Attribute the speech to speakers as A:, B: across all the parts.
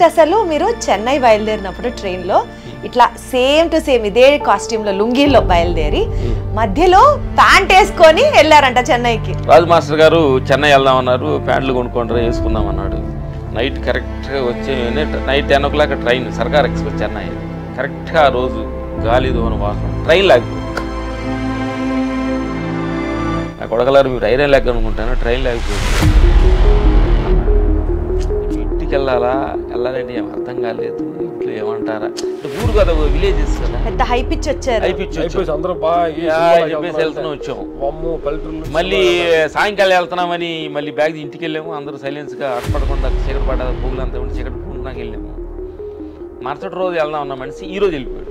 A: అసలు మీరు చెన్నై బయలుదేరినప్పుడు ట్రైన్ లో ఇట్లా సేమ్ టు సేమ్ ఇదే కాస్ట్యూమ్ లో లుంగీలో బయలుదేరి మధ్యలో ప్యాంట్ వేసుకొని వెళ్ళారంట చెన్నైకి.
B: రాజు మాస్టర్ గారు చెన్నై వెళ్దామన్నారు, ప్యాంట్లు కొనుక్కొని వేసుకుందాం అన్నాడు. నైట్ కరెక్ట్గా వచ్చే నైట్ 10 o'clock ట్రైన్ సర్కార్ ఎక్స్ప్రెస్ చెన్నై. కరెక్ట్గా ఆ రోజు గాలి దోన వాసన ట్రైన్ లేకపోయింది. నా కొడగలారు మీరు ఐరన్ లేక అనుకుంటాను, ట్రైన్ లేకపోయింది. ఇంటికి వెళ్ళాలంటే ఏం అర్థం కాలేదు. ఇంట్లో ఏమంటారా, ఊరు కదా, విలేజెస్ కదా,
A: పెద్ద హై పిచ్ వచ్చారు.
B: వెళ్తున్నా వచ్చాము. మళ్ళీ సాయంకాలం వెళ్తున్నామని మళ్ళీ బ్యాగ్ ఇంటికి వెళ్ళాము. అందరూ సైలెన్స్గా అడపడకుండా చీకటి పడ్డ పువ్వులు అంతా ఉండి చీకటి పువ్వులకు వెళ్ళాము. మరుసటి రోజు వెళ్దాం ఉన్న మనిషి ఈ రోజు వెళ్ళిపోయాడు.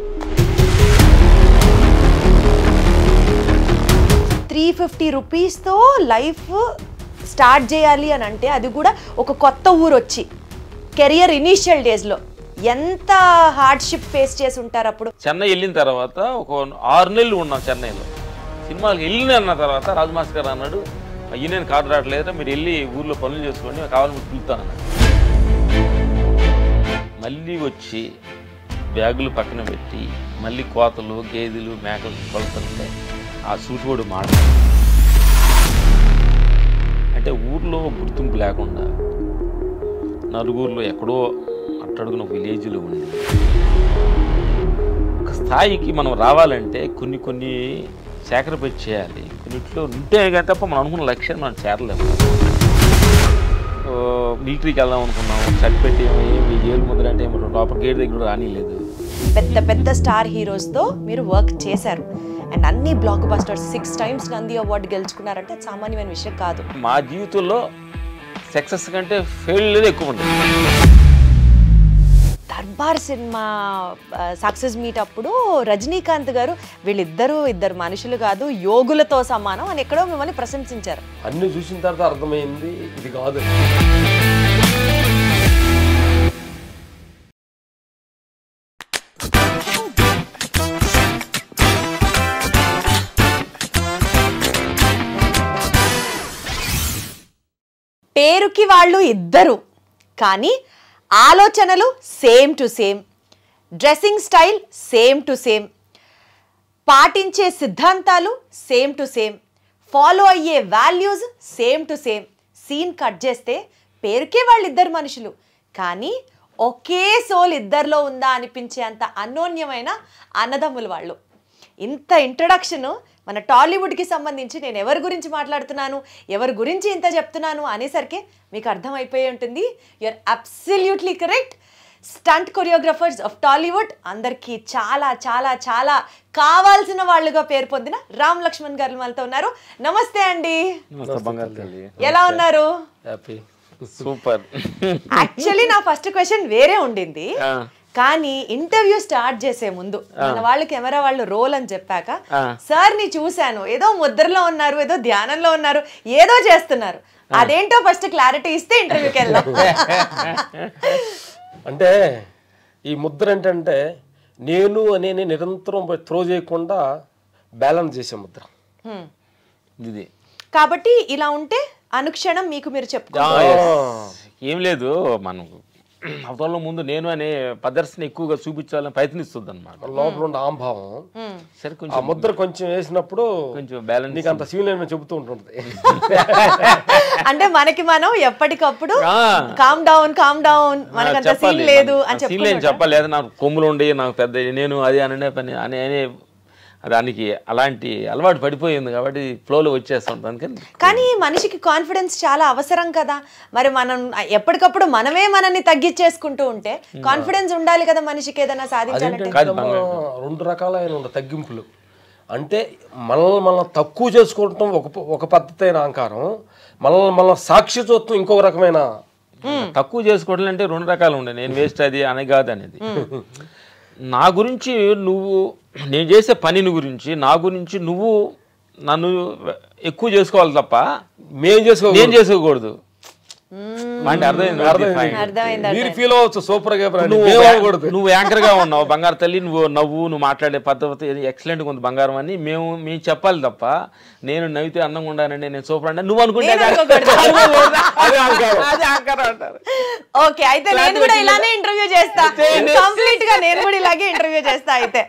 A: 350 రూపీస్తో లైఫ్ స్టార్ట్ చేయాలి అని అంటే, అది కూడా ఒక కొత్త ఊరు వచ్చి కెరియర్ ఇనీషియల్ డేస్లో ఎంత హార్డ్షిప్ ఫేస్ చేసి ఉంటారు. అప్పుడు
B: చెన్నై వెళ్ళిన తర్వాత ఒక 6 నెలలు ఉన్నాం చెన్నైలో. సినిమాకి వెళ్ళిన తర్వాత రాజు మాస్టర్ గారు అన్నాడు, అయ్యి నేను కార్డు రావట్లేదా, మీరు వెళ్ళి ఊర్లో పనులు చేసుకోండి, కావాలని పిలుస్తాను అన్నాడు. మళ్ళీ వచ్చి బ్యాగులు పక్కన పెట్టి మళ్ళీ కోతలు గేదెలు మేకలు కొలుతుంటే ఆ సూటివాడు మాట అంటే ఊర్లో గుర్తింపు లేకుండా నలుగురిలో ఎక్కడో అట్టడుగున విలేజ్లో ఉండి ఒక స్థాయికి మనం రావాలంటే కొన్ని సాక్రిఫైస్ చేయాలి. కొన్నిట్లో ఉంటే కానీ తప్ప మనం అనుకున్న లక్ష్యాన్ని మనం చేరలేము. మిలిటరీకి వెళ్దాం అనుకున్నాము, చనిపెట్టి ఏమి ఏళ్ళు ముద్ర అంటే ఏమి లోపల గేట్ దగ్గర రానిలేదు.
A: పెద్ద పెద్ద స్టార్ హీరోస్తో మీరు వర్క్ చేశారు అండ్ అన్ని blockbusters 6 times Nandi award గెలుచుకున్నారంటే సామాన్యమైన విషయం కాదు.
B: మా జీవితంలో సక్సెస్ కంటే ఫెయిల్యూర్ ఎక్కువ ఉంటుంది.
A: దర్బార్ సినిమా సక్సెస్ మీట్ అప్పుడు రజనీకాంత్ గారు వీళ్ళిద్దరూ ఇద్దరు మనుషులు కాదు, యోగులతో సమానం అని ఎక్కడో మిమ్మల్ని ప్రశంసించారు.
C: అన్ని చూసిన తర్వాత అర్థమైంది ఇది కాదు.
A: పేరుకి వాళ్ళు ఇద్దరు, కానీ ఆలోచనలు same to same, dressing style same to same, పాటించే సిద్ధాంతాలు సేమ్ టు సేమ్, ఫాలో అయ్యే values same to same. Scene cut చేస్తే పేరుకే వాళ్ళిద్దరు మనుషులు, కానీ ఒకే సోల్ ఇద్దరిలో ఉందా అనిపించేంత అన్యోన్యమైన అన్నదమ్ములు వాళ్ళు. ఇంత ఇంట్రొడక్షన్ మన టాలీవుడ్కి సంబంధించి నేను ఎవరి గురించి మాట్లాడుతున్నాను, ఎవరి గురించి ఇంత చెప్తున్నాను అనేసరికి మీకు అర్థమైపోయి ఉంటుంది. You're absolutely correct. Stunt choreographers of Tollywood అందరికీ చాలా చాలా చాలా కావాల్సిన వాళ్ళుగా పేరు పొందిన రామ్ లక్ష్మణ్ గారు మనతో ఉన్నారు. నమస్తే అండి, ఎలా ఉన్నారు?
B: సూపర్.
A: యాక్చువల్లీ నా ఫస్ట్ క్వశ్చన్ వేరే ఉండింది, కానీ ఇంటర్వ్యూ స్టార్ట్ చేసే ముందు మన వాళ్ళు కెమెరా వాళ్ళు రోల్ అని చెప్పాక సార్ ని చూశాను, ఏదో ముద్రలో ఉన్నారు, ఏదో ధ్యానంలో ఉన్నారు, ఏదో చేస్తున్నారు, అదేంటో ఫస్ట్ క్లారిటీ ఇస్తే ఇంటర్వ్యూకి వెళ్దాం.
C: అంటే ఈ ముద్ర ఏంటంటే నేను అనేది నిరంతరం త్రో చేయకుండా బ్యాలెన్స్ చేసే ముద్ర
B: ఇది.
A: కాబట్టి ఇలా ఉంటే అనుక్షణం మీకు మీరు చెప్పుకోవాలి.
B: ఏం లేదు, మనం అవతల ముందు నేను అనే ప్రదర్శన ఎక్కువగా చూపించాలని ప్రయత్నిస్తుంది అనమాట.
C: లోపల ఉండే ఆంభావం సరే కొంచెం ఆ ముద్ర కొంచెం వేసినప్పుడు కొంచెం బ్యాలెన్స్ నీకు అంత సీన్ అని చెబుతూ ఉంటుంది.
A: అంటే మనకి మనం ఎప్పటికప్పుడు కామ్ డౌన్ మనకంత సీన్ లేదు అని
B: చెప్పలేదు. నాకు కొమ్ములు ఉండి నాకు పెద్ద నేను అది అనే పని అనే దానికి అలాంటి అలవాటు పడిపోయింది కాబట్టి ఫ్లోలో వచ్చేస్తాం.
A: కానీ మనిషికి కాన్ఫిడెన్స్ చాలా అవసరం కదా. మరి మనం ఎప్పటికప్పుడు మనమే మనల్ని తగ్గించేసుకుంటూ ఉంటే కాన్ఫిడెన్స్ ఉండాలి కదా మనిషికి ఏదైనా సాధించాలంటే.
C: 2 రకాలైన తగ్గింపులు అంటే మనల్ని తక్కువ చేసుకోవటం ఒక పద్ధతి అయిన అహంకారం, మనల్ని సాక్షి చూడటం ఇంకొక రకమైన.
B: తక్కువ చేసుకోవడం అంటే 2 రకాలు ఉండే, నేను వేస్ట్ అది అని కాదు అనేది. నా గురించి నువ్వు, నేను చేసే పనిని గురించి నా గురించి నువ్వు నన్ను ఎక్కువ చేసుకోవాలి తప్ప నేను చేసుకోకూడదు. అంటే
A: అర్థమైంది.
C: మీరు ఫీల్ అవ్వచ్చు సూపర్ గా
B: నువ్వు యాంకర్ గా ఉన్నావు బంగారు తల్లి, నువ్వు మాట్లాడే పద్ధతి ఎక్సలెంట్ ఉంది బంగారం అని మేము చెప్పాలి తప్ప నేను నవ్వితే అందంగా ఉండాలండి నేను సూపర్ అంటే నువ్వు అనుకుంటే
A: ఓకే, అయితే నేను కూడా ఇలానే ఇంటర్వ్యూ చేస్తా, కంప్లీట్ గా నేను కూడా ఇలాగే ఇంటర్వ్యూ చేస్తా అయితే.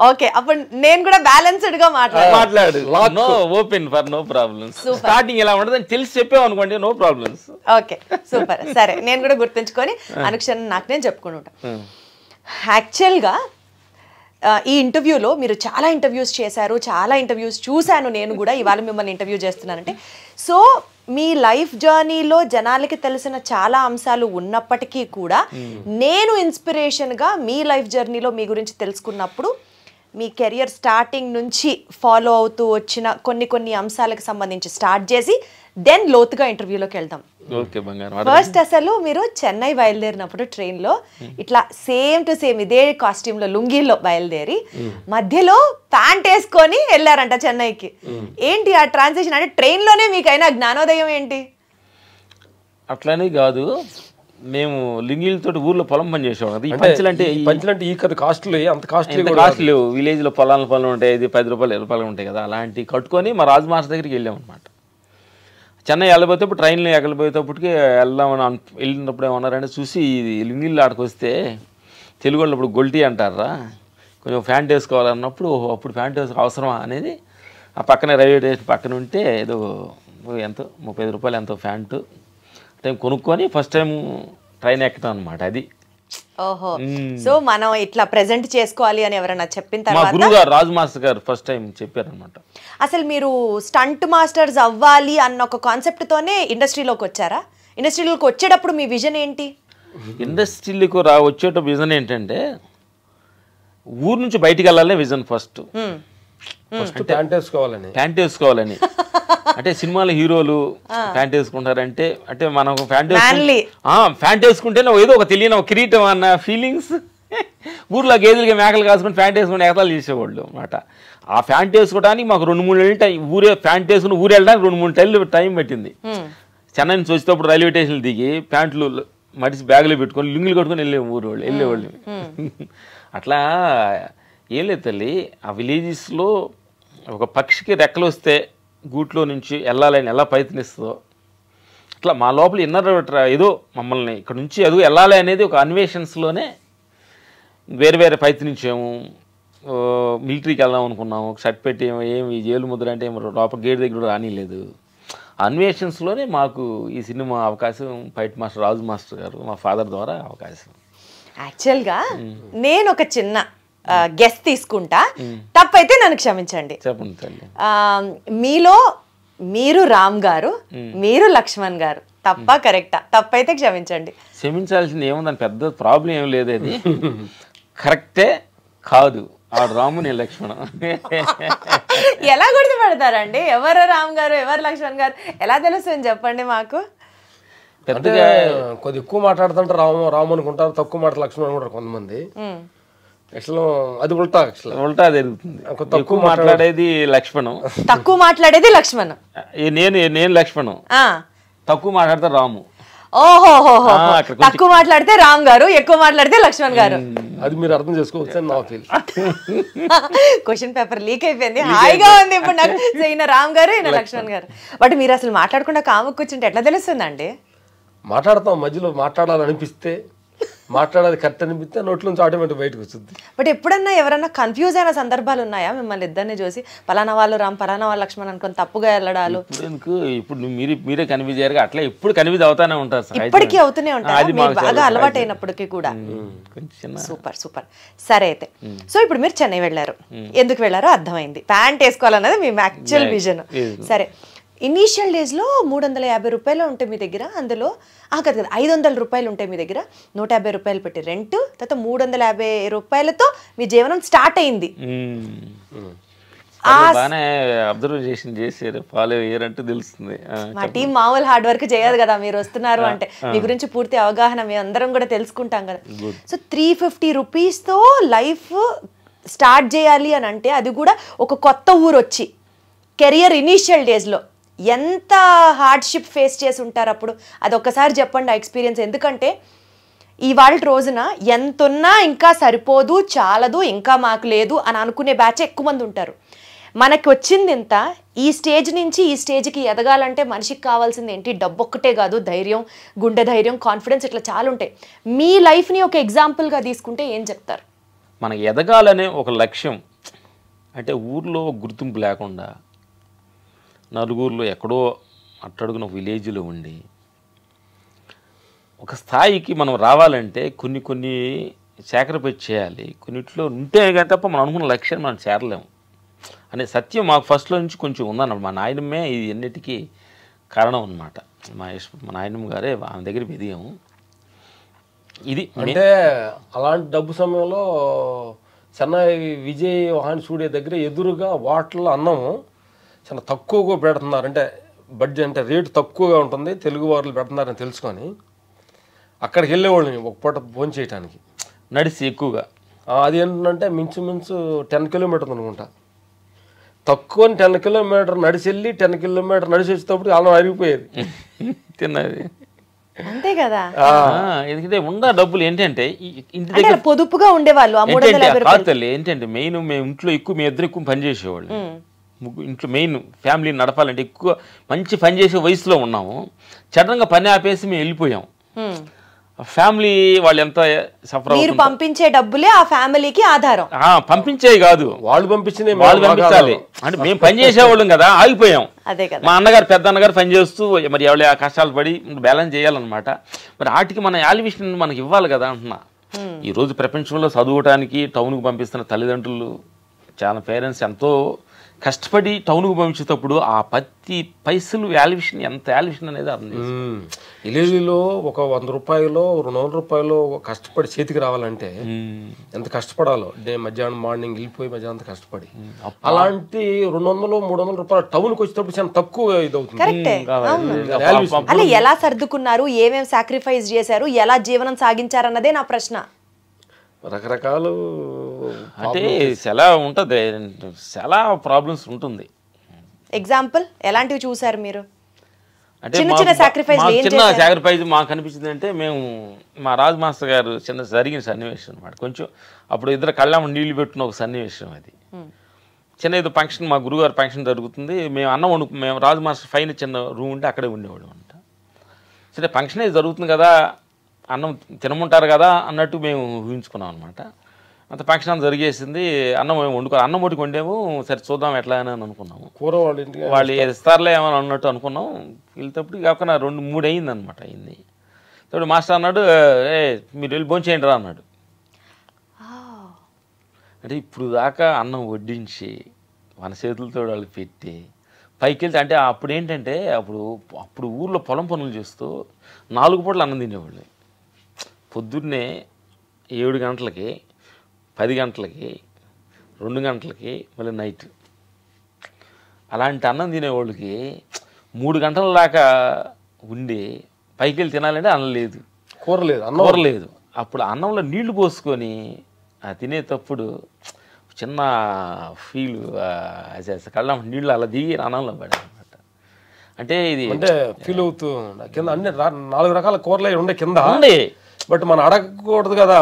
A: ఓకే, అప్పుడు నేను కూడా బ్యాలెన్స్డ్ గా
B: మాట్లాడు. No open for no problems. Starting ఎలా ఉండదు తెలిసి చెప్పావు అనుకోండి, నో ప్రాబ్లమ్స్.
A: Okay super. సరే, నేను కూడా గుర్తుంచుకొని అనుక్షణం నాకు నేను చెప్పుకుంటా. యాక్చువల్గా ఈ ఇంటర్వ్యూలో మీరు చాలా ఇంటర్వ్యూస్ చేశారు, చాలా ఇంటర్వ్యూస్ చూశాను నేను కూడా, ఇవాళ మిమ్మల్ని ఇంటర్వ్యూ చేస్తున్నానంటే. సో మీ లైఫ్ జర్నీలో జనాలకి తెలిసిన చాలా అంశాలు ఉన్నప్పటికీ కూడా నేను ఇన్స్పిరేషన్గా మీ లైఫ్ జర్నీలో మీ గురించి తెలుసుకున్నప్పుడు మీ కెరియర్ స్టార్టింగ్ నుంచి ఫాలో అవుతూ వచ్చిన కొన్ని అంశాలకు సంబంధించి స్టార్ట్ చేసి దెన్ లోతుగా ఇంటర్వ్యూలోకి వెళ్దాం. ఫస్ట్ అసలు మీరు చెన్నై బయలుదేరినప్పుడు ట్రైన్లో ఇట్లా సేమ్ టు సేమ్ ఇదే కాస్ట్యూమ్లో లుంగీలో బయలుదేరి మధ్యలో ప్యాంట్ వేసుకొని వెళ్ళారంట చెన్నైకి. ఏంటి ఆ ట్రాన్సిషన్? అంటే ట్రైన్లోనే మీకైనా జ్ఞానోదయం ఏంటి?
B: అట్లానే కాదు, మేము లింగిలతో ఊర్లో పొలం పని చేసేవాళ్ళం. ఈ పంచులంటే
C: ఈ కదా కాస్ట్లీ, అంత కాస్ట్లీ
B: లేవు. విలేజ్ లో పొలం ఉంటాయి, ఇది 10 రూపాయలు 20 రూపాయలు ఉంటాయి కదా, అలాంటి కట్టుకొని మా రాజు మాస్టర్ దగ్గరికి వెళ్ళాం అనమాట. చెన్నై వెళ్ళబోయేటప్పుడు ట్రైన్లో ఎగలిపోయేటప్పటికి వెళ్ళినప్పుడు ఏమన్నారంటే చూసి లింగిళ్ళు ఆడికి వస్తే తెలుగు వాళ్ళు ఇప్పుడు గొల్టీ అంటారా, కొంచెం ప్యాంట్ వేసుకోవాలన్నప్పుడు అప్పుడు ప్యాంట్ వేసుకో అవసరమా అనేది ఆ పక్కనే రైల్వే స్టేషన్ పక్కన ఉంటే ఏదో ఎంతో 35 రూపాయలు ఎంతో ప్యాంటు టైం కొనుక్కొని ఫస్ట్ టైం ట్రైన్ ఎక్కడం అనమాట. అది
A: ఓహో, సో మనం ఇట్లా ప్రెజెంట్ చేసుకోవాలి అని ఎవరైనా చెప్పిన
B: తర్వాత మా గురువు గారు రాజు మాస్టర్ గారు ఫస్ట్ టైం చెప్పారనమాట.
A: అసలు మీరు స్టంట్ మాస్టర్స్ అవ్వాలి అన్న ఒక కాన్సెప్ట్ తోనే ఇండస్ట్రీలోకి వచ్చారా? ఇండస్ట్రీలోకి వచ్చేటప్పుడు మీ విజన్ ఏంటి?
B: ఇండస్ట్రీలోకి వచ్చేటప్పుడు విజన్ ఏంటంటే ఊరు నుంచి బయటికి వెళ్ళాలనే విజన్. ఫస్ట్
C: ప్యాంట్
B: వేసుకోవాలని అంటే సినిమాలో హీరోలు ప్యాంట్ వేసుకుంటారంటే అంటే మనం ప్యాంట్ వేసుకుంటే ఏదో ఒక తెలియని ఒక కిరీటం అన్న ఫీలింగ్స్. ఊర్లో గేదెలకి మేకలు కాసుకుని ప్యాంట్ వేసుకుని ఎగతాలు చేసేవాళ్ళు అనమాట. ఆ ప్యాంట్ వేసుకోవడానికి మాకు 2-3 నెలలు టైం, ప్యాంట్ వేసుకుని ఊరు వెళ్ళడానికి 2-3 నెలలు టైం పట్టింది. చెన్నై నుంచి వచ్చేటప్పుడు రైల్వే స్టేషన్లు దిగి ప్యాంట్లు మడిసి బ్యాగులో పెట్టుకొని లింగులు కట్టుకొని వెళ్ళేవాళ్ళు. అట్లా ఏం లేదు తల్లి, ఆ విలేజెస్లో ఒక పక్షికి రెక్కలు వస్తే గూట్లో నుంచి వెళ్ళాలని ఎలా ప్రయత్నిస్తుందో అట్లా మా లోపల ఇన్నర్ ఏదో మమ్మల్ని ఇక్కడ నుంచి అదుగు వెళ్ళాలి అనేది ఒక అన్వేషన్స్లోనే వేరే ప్రయత్నించాము. మిలిటరీకి వెళ్దాం అనుకున్నాము, షర్ట్ పెట్టి ఏమి జైలు ముద్ర అంటే లోపల గేట్ దగ్గర రానిలేదు. అన్వేషన్స్లోనే మాకు ఈ సినిమా అవకాశం ఫైట్ మాస్టర్ రాజు మాస్టర్ గారు మా ఫాదర్ ద్వారా అవకాశం.
A: యాక్చువల్గా నేను ఒక చిన్న గెస్ట్ తీసుకుంటా, తప్పైతే నన్ను క్షమించండి. మీలో మీరు రామ్ గారు, మీరు లక్ష్మణ్ గారు, తప్ప కరెక్టా? తప్పైతే క్షమించండి.
B: క్షమించాల్సింది ఏముందని పెద్ద ప్రాబ్లం ఏం లేదు, అది కరెక్టే కాదు. ఆ రాము నేను లక్ష్మణ్
A: ఎలా గుర్తుపడతారండి? ఎవరు రామ్ గారు ఎవరు లక్ష్మణ్ గారు ఎలా తెలుస్తుంది చెప్పండి మాకు.
C: పెద్దగా కొద్ది ఎక్కువ మాట్లాడుతుంటే రాము అనుకుంటారు, తక్కువ మాట లక్ష్మణ్ అనుకుంటారు కొంతమంది. అది ఉల్టా
B: జరుగుతుంది. తక్కువ మాట్లాడేది లక్ష్మణం,
A: తక్కువ మాట్లాడేది లక్ష్మణ్.
B: నేను లక్ష్మణం, తక్కువ మాట్లాడితే రాము.
A: ఓహో, తక్కువ మాట్లాడితే రామ్ గారు, ఎక్కువ మాట్లాడితే లక్ష్మణ్ గారు.
C: అది మీరు అర్థం చేసుకోవచ్చు అని నా ఫీల్.
A: క్వశ్చన్ పేపర్ లీక్ అయిపోయింది, హాయిగా ఉంది ఇప్పుడు నాకు. ఈయన రామ్ గారు, ఈయన లక్ష్మణ్ గారు. బట్ మీరు అసలు మాట్లాడకుండా కాము కూర్చుంటే ఎట్లా తెలుస్తుందండి?
C: మాట్లాడతాం, మధ్యలో మాట్లాడాలనిపిస్తే మాట్లాడాలి కరెక్ట్ అనిపిస్తే నోట్ల నుంచి ఆటోమేటిక్ బయటకు వస్తుంది.
A: బట్ ఎప్పుడన్నా ఎవరన్నా కన్ఫ్యూజ్ అయిన సందర్భాలు ఉన్నాయా మిమ్మల్ని ఇద్దరిని చూసి? పలానా వాళ్ళు రామ్, పలానా వాళ్ళు లక్ష్మణ్ అనుకుని తప్పుగా వెళ్ళడాలు?
B: ఇప్పుడు మీరే కన్ఫ్యూజ్ అయ్యారు, అట్లా ఎప్పుడు కన్ఫ్యూజ్ అవుతానే ఉంటారు,
A: ఇప్పటికీ అవుతూనే ఉంటారు, బాగా అలవాటు అయినప్పటికీ కూడా. Super super. సరే అయితే, సో ఇప్పుడు మీరు చెన్నై వెళ్ళారు, ఎందుకు వెళ్ళారో అర్థమైంది. ప్యాంట్ వేసుకోవాలన్నది మీ యాక్చువల్ విజన్. సరే, ఇనీషియల్ డేస్లో 350 రూపాయలు ఉంటాయి మీ దగ్గర, అందులో కదా 500 రూపాయలు ఉంటాయి మీ దగ్గర, 150 రూపాయలు పెట్టి రెంట్, తర్వాత 350 రూపాయలతో మీ జీవనం స్టార్ట్ అయింది. మా టీం మామూలు హార్డ్ వర్క్ చేయదు కదా, మీరు వస్తున్నారు అంటే మీ గురించి పూర్తి అవగాహన మేము అందరం కూడా తెలుసుకుంటాం కదా. సో 350 రూపీస్తో లైఫ్ స్టార్ట్ చేయాలి అని అంటే, అది కూడా ఒక కొత్త ఊరు వచ్చి కెరియర్ ఇనీషియల్ డేస్లో ఎంత హార్డ్షిప్ ఫేస్ చేసి ఉంటారు అప్పుడు, అది ఒక్కసారి చెప్పండి ఆ ఎక్స్పీరియన్స్. ఎందుకంటే ఇవాళ రోజున ఎంతున్నా ఇంకా సరిపోదు, చాలదు, ఇంకా మాకు లేదు అని అనుకునే బ్యాచ్ ఎక్కువ మంది ఉంటారు. మనకి వచ్చింది ఇంత, ఈ స్టేజ్ నుంచి ఈ స్టేజ్కి ఎదగాలంటే మనిషికి కావాల్సింది ఏంటి? డబ్బు ఒక్కటే కాదు, ధైర్యం, గుండె ధైర్యం, కాన్ఫిడెన్స్, ఇట్లా చాలా ఉంటాయి. మీ లైఫ్ని ఒక ఎగ్జాంపుల్గా తీసుకుంటే ఏం చెప్తారు?
B: మనకి ఎదగాలనే ఒక లక్ష్యం, అంటే ఊర్లో గుర్తింపు లేకుండా నలుగురిలో ఎక్కడో అట్టడుగున విలేజ్లో ఉండి ఒక స్థాయికి మనం రావాలంటే కొన్ని సాక్రిఫైస్ చేయాలి. కొన్నిట్లో ఉంటే కానీ తప్ప మనం అనుకున్న లక్ష్యాన్ని మనం చేరలేము అనే సత్యం మాకు ఫస్ట్లో నుంచి కొంచెం ఉందన్నమాట. మా నాయనమ్మే ఇది అన్నిటికీ కారణం అన్నమాట. మా నాయనమ్మ గారే ఆమె దగ్గర ఎదిగాము. ఇది
C: అంటే అలాంటి డబ్బు సమయంలో చెన్నై విజయ్ వాహన్ స్టూడియో దగ్గర ఎదురుగా వాటర్లో అన్నము చాలా తక్కువగా పెడుతున్నారు. అంటే బడ్జెట్ అంటే రేటు తక్కువగా ఉంటుంది, తెలుగు వారు పెడుతున్నారని తెలుసుకొని అక్కడికి వెళ్ళేవాళ్ళని ఒక పూట భోజనం చేయడానికి
B: నడిచి ఎక్కువగా.
C: అది ఏంటంటే మించుమించు 10 కిలోమీటర్లు అనుకుంటా. తక్కువ 10 కిలోమీటర్ నడిచి వెళ్ళి 10 కిలోమీటర్ నడిచి వచ్చేటప్పుడు అన్నం అరిగిపోయేది
B: తిన్నది.
A: అంతే కదా,
B: ఎందుకంటే ఉన్న డబ్బులు ఏంటంటే ఇంటి
A: అంటే
B: దగ్గర
A: పొదుపుగా ఉండేవాళ్ళు. ఆ 350 రూపాయలు.
B: కాదు ఏంటంటే మెయిన్ మేము ఇంట్లో ఎక్కువ, మేము ఇద్దరు ఎక్కువ పని చేసేవాళ్ళు. ఇంట్లో మెయిన్ ఫ్యామిలీని నడపాలంటే ఎక్కువ మంచి పని చేసే వయసులో ఉన్నాము. సడన్గా పని ఆపేసి మేము వెళ్ళిపోయాం. ఫ్యామిలీ వాళ్ళు ఎంత సఫర్
A: మీరు పంపించే డబ్బులే ఆ ఫ్యామిలీకి ఆధారం.
B: పంపించేవి కాదు,
C: వాళ్ళు పంపించింది
B: వాళ్ళు పంపించాలి. అంటే మేము పని చేసేవాళ్ళం కదా, ఆగిపోయాం.
A: అదే కదా,
B: మా అన్నగారు పెద్ద అన్నగారు పని చేస్తూ మరి ఎవరి కష్టాలు పడి బ్యాలెన్స్ చేయాలన్నమాట. మరి వాటికి మన వాల్యుయేషన్ మనకి ఇవ్వాలి కదా అంటున్నా. ఈరోజు ప్రపంచంలో చదువుకోవడానికి టౌన్కి పంపిస్తున్న తల్లిదండ్రులు, చాలా పేరెంట్స్ ఎంతో కష్టపడి టౌన్కు పంపించేటప్పుడు ఆ ప్రతి పైసలు వాల్యుయేషన్, ఎంత వాల్యుయేషన్ అనేది అర్థం చేస్తుంది.
C: విలేజ్లో ఒక 100 రూపాయలు 200 రూపాయలు కష్టపడి చేతికి రావాలంటే ఎంత కష్టపడాలో. మధ్యాహ్నం మార్నింగ్ వెళ్ళిపోయి మధ్యాహ్నం కష్టపడి, అలాంటి 200 300 రూపాయలు టౌన్కి వచ్చేటప్పుడు చాలా తక్కువ ఇది అవుతుంది.
A: కరెక్టే. అలా ఎలా సర్దుకున్నారు, ఏమేమి సాక్రిఫైస్ చేశారు, ఎలా జీవనం సాగించారు అన్నదే నా ప్రశ్న.
C: రకరకాలు
B: అంటే చాలా ఉంటుంది, చాలా ప్రాబ్లమ్స్ ఉంటుంది.
A: ఎగ్జాంపుల్ ఎలాంటివి చూసారు మీరు?
B: అంటే
A: చిన్న సాక్రిఫైస్
B: చిన్న సాక్రిఫైస్ మాకు అనిపించింది అంటే, మేము మా రాజు మాస్టర్ గారు చిన్న జరిగిన సన్నివేశం అనమాట. కొంచెం అప్పుడు ఇద్దరు కళ్ళమ్మ నీళ్లు పెట్టిన ఒక సన్నివేశం అది. చిన్న ఏదో ఫంక్షన్, మా గురుగారు ఫంక్షన్ జరుగుతుంది. మేము అన్నం మేము రాజు మాస్టర్ పైన చిన్న రూమ్ ఉంటే అక్కడే ఉండేవాడు అంట. సరే ఫంక్షన్ ఏది జరుగుతుంది కదా, అన్నం తినమంటారు కదా అన్నట్టు మేము ఊహించుకున్నాం అనమాట. అంత ఫంక్షన్ జరిగేసింది. అన్నం మేము అన్నం ఒకటి వండాము. సరే చూద్దాం ఎట్లా అని అనుకున్నాము.
C: కూర
B: వాళ్ళు ఇస్తారులే ఏమని అన్నట్టు అనుకున్నాం. వెళ్తేప్పుడు కాకుండా 2-3 అయింది అనమాట. అయింది ఇప్పుడు మాస్టర్ అన్నాడు, మీరు వెళ్ళి భోజనం చేయండి రా అన్నాడు. అంటే ఇప్పుడు దాకా అన్నం వడ్డించి మన చేతులతో వాళ్ళు పెట్టి పైకి వెళ్తే, అంటే అప్పుడు ఏంటంటే అప్పుడు ఊర్లో పొలం పనులు చేస్తూ 4 పూటలు అన్నం తినేవాళ్ళు. పొద్దున్నే 7 గంటలకి, 10 గంటలకి, 2 గంటలకి, మళ్ళీ నైట్. అలాంటి అన్నం తినేవాళ్ళకి 3 గంటల దాకా ఉండి పైకి వెళ్ళి తినాలంటే అన్నం లేదు,
C: కూర లేదు,
B: కూర లేదు. అప్పుడు అన్నంలో నీళ్లు పోసుకొని తినేటప్పుడు చిన్న ఫీల్, కళ్ళ నీళ్ళు అలా దిగి అన్నంలో పడే అనమాట. అంటే ఇది
C: అంటే ఫీల్ అవుతూ కింద అన్ని 4 రకాల కూరలు ఉండే కింద
B: ఉండే.
C: బట్ మనం అడగకూడదు కదా,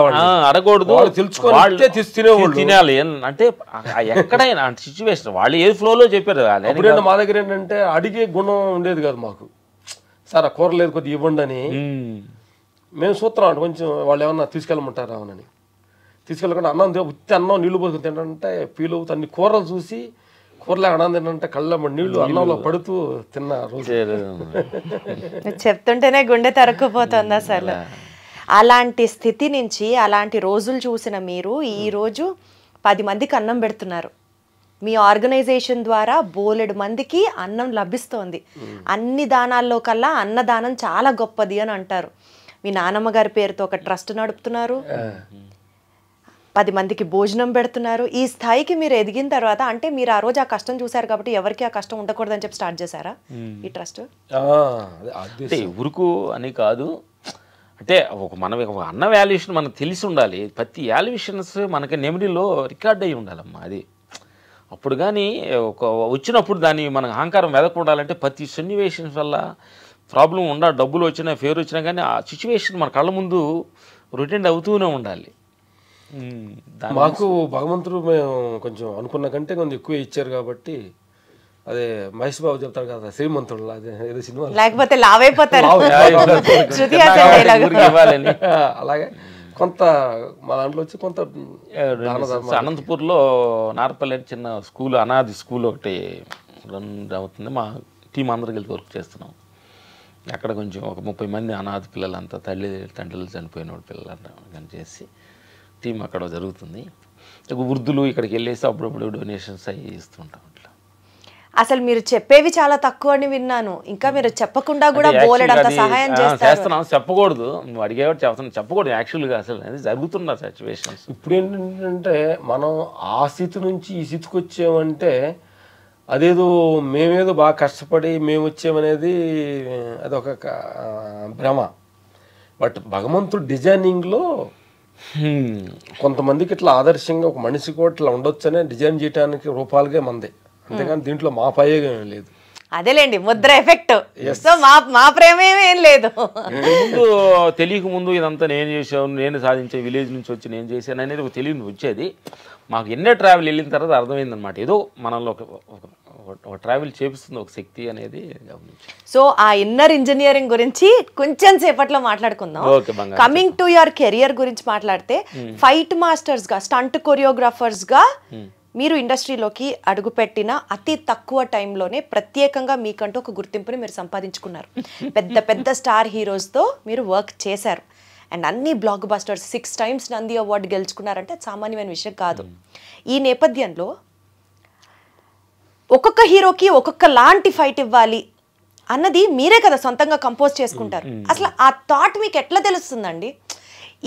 B: అడగకూడదు,
C: తెలుసుకొని
B: తినాలి. అంటే ఎక్కడైనా సిచ్యువేషన్ వాళ్ళు ఏ ఫ్లోలో చెప్పారు.
C: మా దగ్గర ఏంటంటే అడిగే గుణం ఉండేది కాదు మాకు. సార్ ఆ కూర లేదు కొద్దిగా ఇవ్వండి అని మేము చూస్తున్నాం. కొంచెం వాళ్ళు ఏమన్నా తీసుకెళ్ళమంటారా అని తీసుకెళ్ళకుండా అన్నం నీళ్లు పోసుకుని తింటే ఫీల్ అవుతుంది. అన్ని కూరలు చూసి కూరలే అన్నం తింటే కళ్ళ నీళ్లు అన్నంలో పడుతూ తిన్న రోజు
A: చెప్తుంటేనే గుండె తరుక్కుపోతుంది అసలు. అలాంటి స్థితి నుంచి, అలాంటి రోజులు చూసిన మీరు ఈరోజు 10 మందికి అన్నం పెడుతున్నారు. మీ ఆర్గనైజేషన్ ద్వారా బోలెడు మందికి అన్నం లభిస్తోంది. అన్ని దానాల్లో కల్లా అన్నదానం చాలా గొప్పది అని అంటారు. మీ నానమ్మ గారి పేరుతో ఒక ట్రస్ట్ నడుపుతున్నారు, 10 మందికి భోజనం పెడుతున్నారు. ఈ స్థాయికి మీరు ఎదిగిన తర్వాత, అంటే మీరు ఆ రోజు ఆ కష్టం చూసారు కాబట్టి ఎవరికి ఆ కష్టం ఉండకూడదని చెప్పి స్టార్ట్ చేశారా ఈ ట్రస్ట్?
B: అంటే ఊరుకు అని కాదు, అంటే ఒక అన్న వాల్యుయేషన్ మనకు తెలిసి ఉండాలి. ప్రతి వాల్యుయేషన్స్ మనకి నెమరీలో రికార్డ్ అయ్యి ఉండాలమ్మా. అది అప్పుడు కానీ వచ్చినప్పుడు దాన్ని మనకు అహంకారం వెదకూడాలంటే ప్రతి సన్నివేషన్ వల్ల ప్రాబ్లం డబ్బులు వచ్చినా ఫేర్ వచ్చినా కానీ ఆ సిచ్యువేషన్ మన కళ్ళ ముందు రొటెండ్ అవుతూనే ఉండాలి.
C: మాకు భగవంతుడు మేము కొంచెం అనుకున్న కంటే కొంచెం ఎక్కువ ఇచ్చారు కాబట్టి అదే మహేష్ బాబు చెప్తాడు కదా శ్రీమంతుడు అదే ఏదో సినిమా
A: లేకపోతే లావైపోతారు.
C: అలాగే కొంత మా దాంట్లో వచ్చి కొంత
B: అనంతపూర్లో నార్పల్లి చిన్న స్కూల్ అనాది స్కూల్ ఒకటి రన్ అవుతుంది. మా టీం అందరికి వెళ్ళి వర్క్ చేస్తున్నాం. అక్కడ కొంచెం ఒక 30 మంది అనాథ పిల్లలంతా తండ్రులు చనిపోయిన పిల్లలంతా చేసి టీం అక్కడ జరుగుతుంది. వృద్ధులు ఇక్కడికి వెళ్ళేసి అప్పుడప్పుడు డొనేషన్స్ అవి ఇస్తుంటాం. అట్లా
A: అసలు మీరు చెప్పేవి చాలా తక్కువ అని విన్నాను. ఇంకా మీరు చెప్పకుండా కూడా బోలెడంత సహాయం
B: చేస్తున్నాం. చెప్పకూడదు, నువ్వు అడిగేవాడు చెప్తున్నాను, చెప్పకూడదు యాక్చువల్గా. అసలు అది జరుగుతున్న సిచ్యువేషన్స్.
C: ఇప్పుడు ఏంటంటే మనం ఆ స్థితి నుంచి ఈ స్థితికి వచ్చామంటే అదేదో మేమేదో బాగా కష్టపడి మేము వచ్చామనేది అదొక భ్రమ. బట్ భగవంతుడు డిజైనింగ్లో కొంతమందికి ఇట్లా ఆదర్శంగా ఒక మనిషి కూడా ఇట్లా ఉండొచ్చనే డిజైన్ చేయడానికి రూపాలుగా మంది, అంతేగాని దీంట్లో మా ప్రయోగం ఏం లేదు.
A: అదేలేండి ముద్ర ఎఫెక్ట్. సో మా ప్రేమ ఏం లేదు.
B: ముందు తెలియక ముందు ఇదంతా నేను చేసాను, నేను సాధించే విలేజ్ నుంచి వచ్చి నేను చేశాను అనేది ఒక తెలియని వచ్చేది. మాకు ఎన్నో ట్రావెల్ వెళ్ళిన తర్వాత అర్థమైందనమాట, ఏదో మనలో ఒక ట్రావెల్ చేపిస్తుంది ఒక శక్తి అనేది గమనించి.
A: సో ఆ ఇన్నర్ ఇంజనీరింగ్ గురించి కొంచెం సేపట్లో మాట్లాడుకుందాం. కమింగ్ టు యువర్ కెరియర్ గురించి మాట్లాడితే ఫైట్ మాస్టర్స్ గా, స్టంట్ కొరియోగ్రాఫర్స్ గా మీరు ఇండస్ట్రీలోకి అడుగుపెట్టిన అతి తక్కువ టైంలోనే ప్రత్యేకంగా మీకంటూ ఒక గుర్తింపుని మీరు సంపాదించుకున్నారు. పెద్ద పెద్ద స్టార్ హీరోస్తో మీరు వర్క్ చేశారు అండ్ అన్ని blockbusters, 6 times Nandi award గెలుచుకున్నారంటే సామాన్యమైన విషయం కాదు. ఈ నేపథ్యంలో ఒక్కొక్క హీరోకి ఒక్కొక్క లాంటి ఫైట్ ఇవ్వాలి అన్నది మీరే కదా సొంతంగా కంపోజ్ చేసుకుంటారు. అసలు ఆ థాట్ మీకు ఎట్లా తెలుస్తుందండి?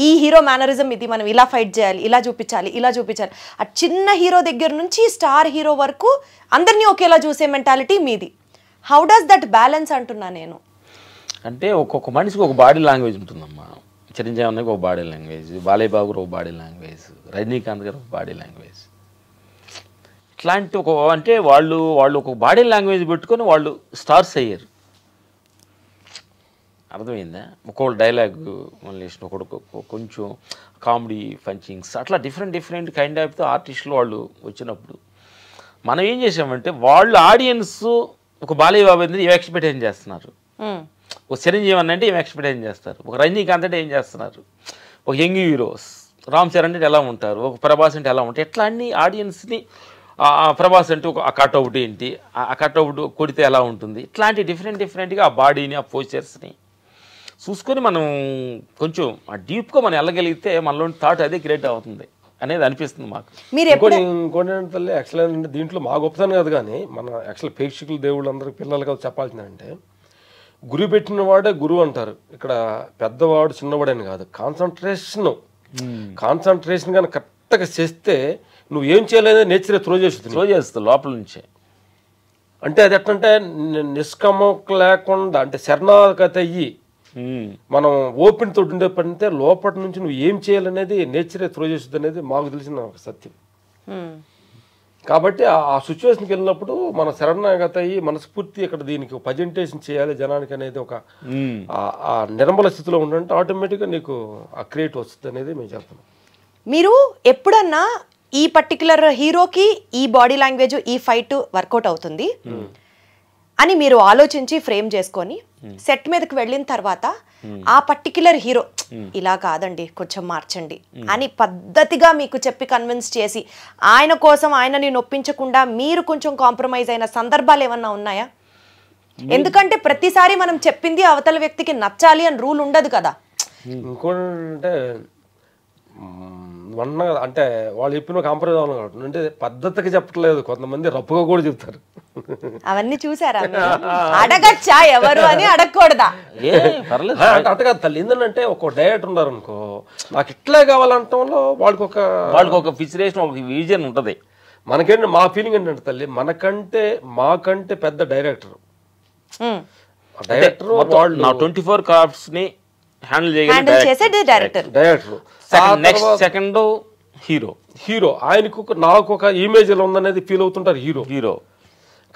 A: ఈ హీరో మేనరిజం ఇది, మనం ఇలా ఫైట్ చేయాలి, ఇలా చూపించాలి, ఇలా చూపించాలి. ఆ చిన్న హీరో దగ్గర నుంచి స్టార్ హీరో వరకు అందరినీ ఒకేలా చూసే మెంటాలిటీ మీది. హౌ డస్ దట్ బ్యాలెన్స్ అంటున్నా నేను.
B: అంటే ఒక్కొక్క మనిషికి ఒక బాడీ లాంగ్వేజ్ ఉంటుందమ్మా. చిరంజీవి అన్నకి ఒక బాడీ లాంగ్వేజ్, బాలయ్య బాబు గారు ఒక బాడీ లాంగ్వేజ్, రజనీకాంత్ గారు ఒక బాడీ లాంగ్వేజ్. ఇట్లాంటి అంటే వాళ్ళు ఒక బాడీ లాంగ్వేజ్ పెట్టుకొని వాళ్ళు స్టార్స్ అయ్యారు. అర్థమైందా? ఒక్కొక్క డైలాగ్ మళ్ళీ ఒకడు కొంచెం కామెడీ పంచింగ్స్ అట్లా డిఫరెంట్ కైండ్ ఆఫ్ ఆర్టిస్టులు వాళ్ళు వచ్చినప్పుడు మనం ఏం చేసామంటే వాళ్ళు ఆడియన్స్ ఒక బాలయ్య బాబు అనేది ఏం ఎక్స్పెక్టేషన్ చేస్తున్నారు, ఒక చిరంజీవి అంటే ఏం ఎక్స్పెక్టేషన్ చేస్తారు, ఒక రజనీకాంత్ అంటే ఏం చేస్తున్నారు, ఒక యంగ్ హీరోస్ రామ్ చరణ్ అంటే ఎలా ఉంటారు, ఒక ప్రభాస్ అంటే ఎలా ఉంటారు, ఎట్లా అన్ని ఆడియన్స్ని ప్రభాస్ అంటే ఒక కట్అవుట్ ఏంటి, ఆ కట్అవుట్ కొడితే ఎలా ఉంటుంది, ఇట్లాంటి డిఫరెంట్గా ఆ బాడీని ఆ పోస్చర్స్ని చూసుకొని మనం కొంచెం డీప్గా మనం వెళ్ళగలిగితే మనలోని థాట్ అదే క్రియేట్ అవుతుంది అనేది అనిపిస్తుంది మాకు.
A: మీరు
C: ఇంకోటి తల్లి యాక్చువల్ ఏంటంటే దీంట్లో మా గొప్పతనం కాదు, కానీ మన యాక్చువల్ ప్రేక్షకులు దేవుళ్ళు అందరికి పిల్లలకి చెప్పాల్సిందంటే గురి పెట్టిన వాడే గురువు అంటారు. ఇక్కడ పెద్దవాడు చిన్నవాడు అని కాదు, కాన్సన్ట్రేషన్ కానీ కరెక్ట్గా చేస్తే నువ్వు ఏం చేయలేదో నేచర్ త్రో చేస్తుంది
B: లోపల నుంచే.
C: అంటే అది ఎట్లంటే నిష్కమం లేకుండా అంటే శరణాగతి అయ్యి మనం ఓపెన్ తోటి ఉండే పడితే లోపటి నుంచి నువ్వు ఏం చేయాలనేది నేచరే త్రో చేస్తుంది అనేది మాకు తెలిసిన ఒక సత్యం. కాబట్టి ఆ సిచ్యువేషన్కి వెళ్ళినప్పుడు మన శరణాగతి అయ్యి మనస్ఫూర్తి ఇక్కడ దీనికి ప్రజెంటేషన్ చేయాలి జనానికి అనేది ఒక ఆ నిర్మల స్థితిలో ఉండంటే ఆటోమేటిక్గా నీకు ఆ క్రియేట్ వస్తుంది అనేది మేము చెప్తున్నాం.
A: మీరు ఎప్పుడన్నా ఈ పర్టికులర్ హీరోకి ఈ బాడీ లాంగ్వేజ్ ఈ ఫైట్ వర్కౌట్ అవుతుంది అని మీరు ఆలోచించి ఫ్రేమ్ చేసుకొని సెట్ మీదకి వెళ్ళిన తర్వాత ఆ పర్టికులర్ హీరో ఇలా కాదండి కొంచెం మార్చండి అని పద్ధతిగా మీకు చెప్పి కన్విన్స్ చేసి ఆయన కోసం ఆయనని నొప్పించకుండా మీరు కొంచెం కాంప్రమైజ్ అయిన సందర్భాలు ఏమన్నా ఉన్నాయా? ఎందుకంటే ప్రతిసారి మనం చెప్పింది అవతల వ్యక్తికి నచ్చాలి అని రూల్ ఉండదు కదా.
C: ఇంకోటంటే అంటే వాళ్ళు చెప్పిన కాంప్రమైజ్ అవ్వాలి కాబట్టి అంటే పద్ధతిగా చెప్పట్లేదు, కొంతమంది రప్పుగా కూడా చెప్తారు.
A: అవన్నీ చూసారా? అడగచ్చా ఎవరు అని అడగకూడదా?
C: అట్టగా తల్లి ఏంటంటే ఒక డైరెక్టర్ ఉన్నారు అనుకో, నాకు ఇట్లే కావాలంటంలో వాళ్ళకి
B: ఒక ఫిక్సేషన్ ఒక విజన్ ఉంటుంది.
C: మనకేంటి మా ఫీలింగ్ ఏంటంటే తల్లి మాకంటే పెద్ద డైరెక్టర్
B: వాళ్ళు 24 క్రాఫ్ట్స్ ని హ్యాండిల్
A: చేసేది డైరెక్టర్.
B: నెక్స్ట్ సెకండ్
C: హీరో ఆయనకు నాకు ఒక ఇమేజ్ ఎలా ఉందనేది ఫీల్ అవుతుంటారు హీరో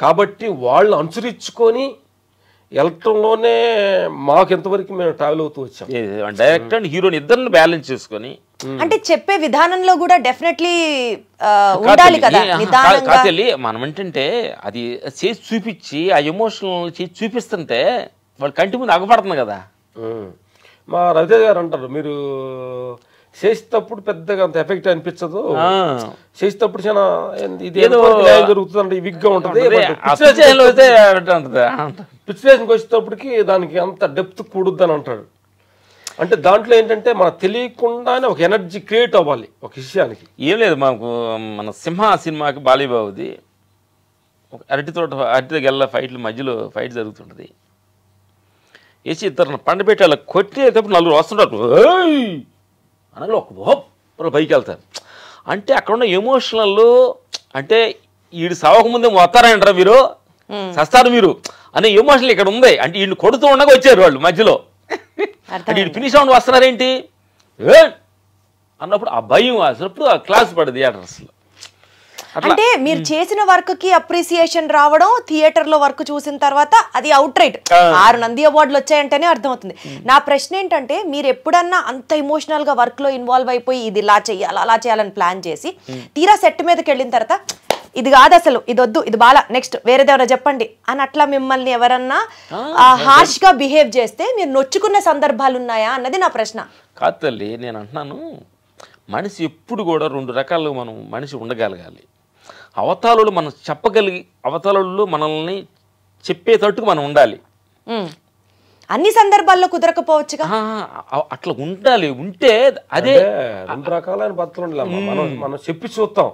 C: కాబట్టి వాళ్ళు అనుసరించుకొని వెళ్ళటంలోనే మాకు ఎంతవరకు మేము ట్రావెల్ అవుతూ వచ్చాం.
B: డైరెక్టర్ అండ్ హీరోని ఇద్దరిని బ్యాలెన్స్ చేసుకొని
A: అంటే చెప్పే విధానంలో కూడా డెఫినెట్లీ ఉండాలి కదా నిదానంగా.
B: కాతెల్లి మనం ఏంటంటే అది చేసి చూపించి ఆ ఎమోషనల్ చేసి చూపిస్తుంటే వాళ్ళు కంటి ముందు అగపడుతుంది కదా.
C: మా రవితేజ గారు అంటారు మీరు చేసేటప్పుడు పెద్దగా అంత ఎఫెక్ట్ అనిపించదు, చేసేటప్పుడు చాలా ఇది ఏదో జరుగుతుంది విగ్గా ఉంటుంది, పిక్చరేషన్కి వచ్చేటప్పటికి దానికి అంత డెప్త్ కూడుద్ది అని అంటాడు. అంటే దాంట్లో ఏంటంటే మనకు తెలియకుండానే ఒక ఎనర్జీ క్రియేట్ అవ్వాలి ఒక విషయానికి.
B: ఏం లేదు మాకు మన సింహ సినిమాకి బాలీబాబుది ఒక అరటి గెల్ల ఫైట్ల మధ్యలో ఫైట్ జరుగుతుంటుంది. వేసి ఇద్దరు పండబెట్టి అలా కొట్టేటప్పుడు నలుగురు వస్తుంటారు అనగా ఒక పైకి వెళ్తారు. అంటే అక్కడ ఉన్న ఎమోషనల్ అంటే వీడు సవకముందే వస్తారంటారా మీరు సస్తారు మీరు అనే ఎమోషనల్ ఇక్కడ ఉంది. అంటే వీళ్ళు కొడుతూ ఉండగా వచ్చారు వాళ్ళు మధ్యలో, అంటే వీళ్ళు ఫినిష్ అవ్వండి వస్తున్నారేంటి అన్నప్పుడు ఆ భయం అసలు ఆ క్లాస్ పడదు థియేటర్స్లో.
A: అంటే మీరు చేసిన వర్క్ కి అప్రిసియేషన్ రావడం, థియేటర్ లో వర్క్ చూసిన తర్వాత అది అవుట్ రైట్ 6 నంది అవార్డులు వచ్చాయంటేనే అర్థమవుతుంది. నా ప్రశ్న ఏంటంటే మీరు ఎప్పుడన్నా అంత ఎమోషనల్ గా వర్క్ లో ఇన్వాల్వ్ అయిపోయి ఇది ఇలా చేయాలి అలా చేయాలని ప్లాన్ చేసి తీరా సెట్ మీదకి వెళ్ళిన తర్వాత ఇది కాదు అసలు ఇది వద్దు ఇది బాలా నెక్స్ట్ వేరేదేవరా చెప్పండి అని అట్లా మిమ్మల్ని ఎవరన్నా హార్ష్ గా బిహేవ్ చేస్తే మీరు నొచ్చుకున్న సందర్భాలు ఉన్నాయా అన్నది నా ప్రశ్న.
B: కాదు తల్లి, నేను అంటున్నాను మనిషి ఎప్పుడు కూడా 2 రకాలుగా మనం మనిషి ఉండగలగాలి. అవతారాలు మనం చెప్పగలిగి అవతారాలు మనల్ని చెప్పేటట్టుకు మనం ఉండాలి.
A: అన్ని సందర్భాల్లో కుదరకపోవచ్చుగా,
B: అట్లా ఉండాలి. ఉంటే అదే
C: 2 రకాలైన పద్ధతులు మనం చెప్పి చూస్తాం.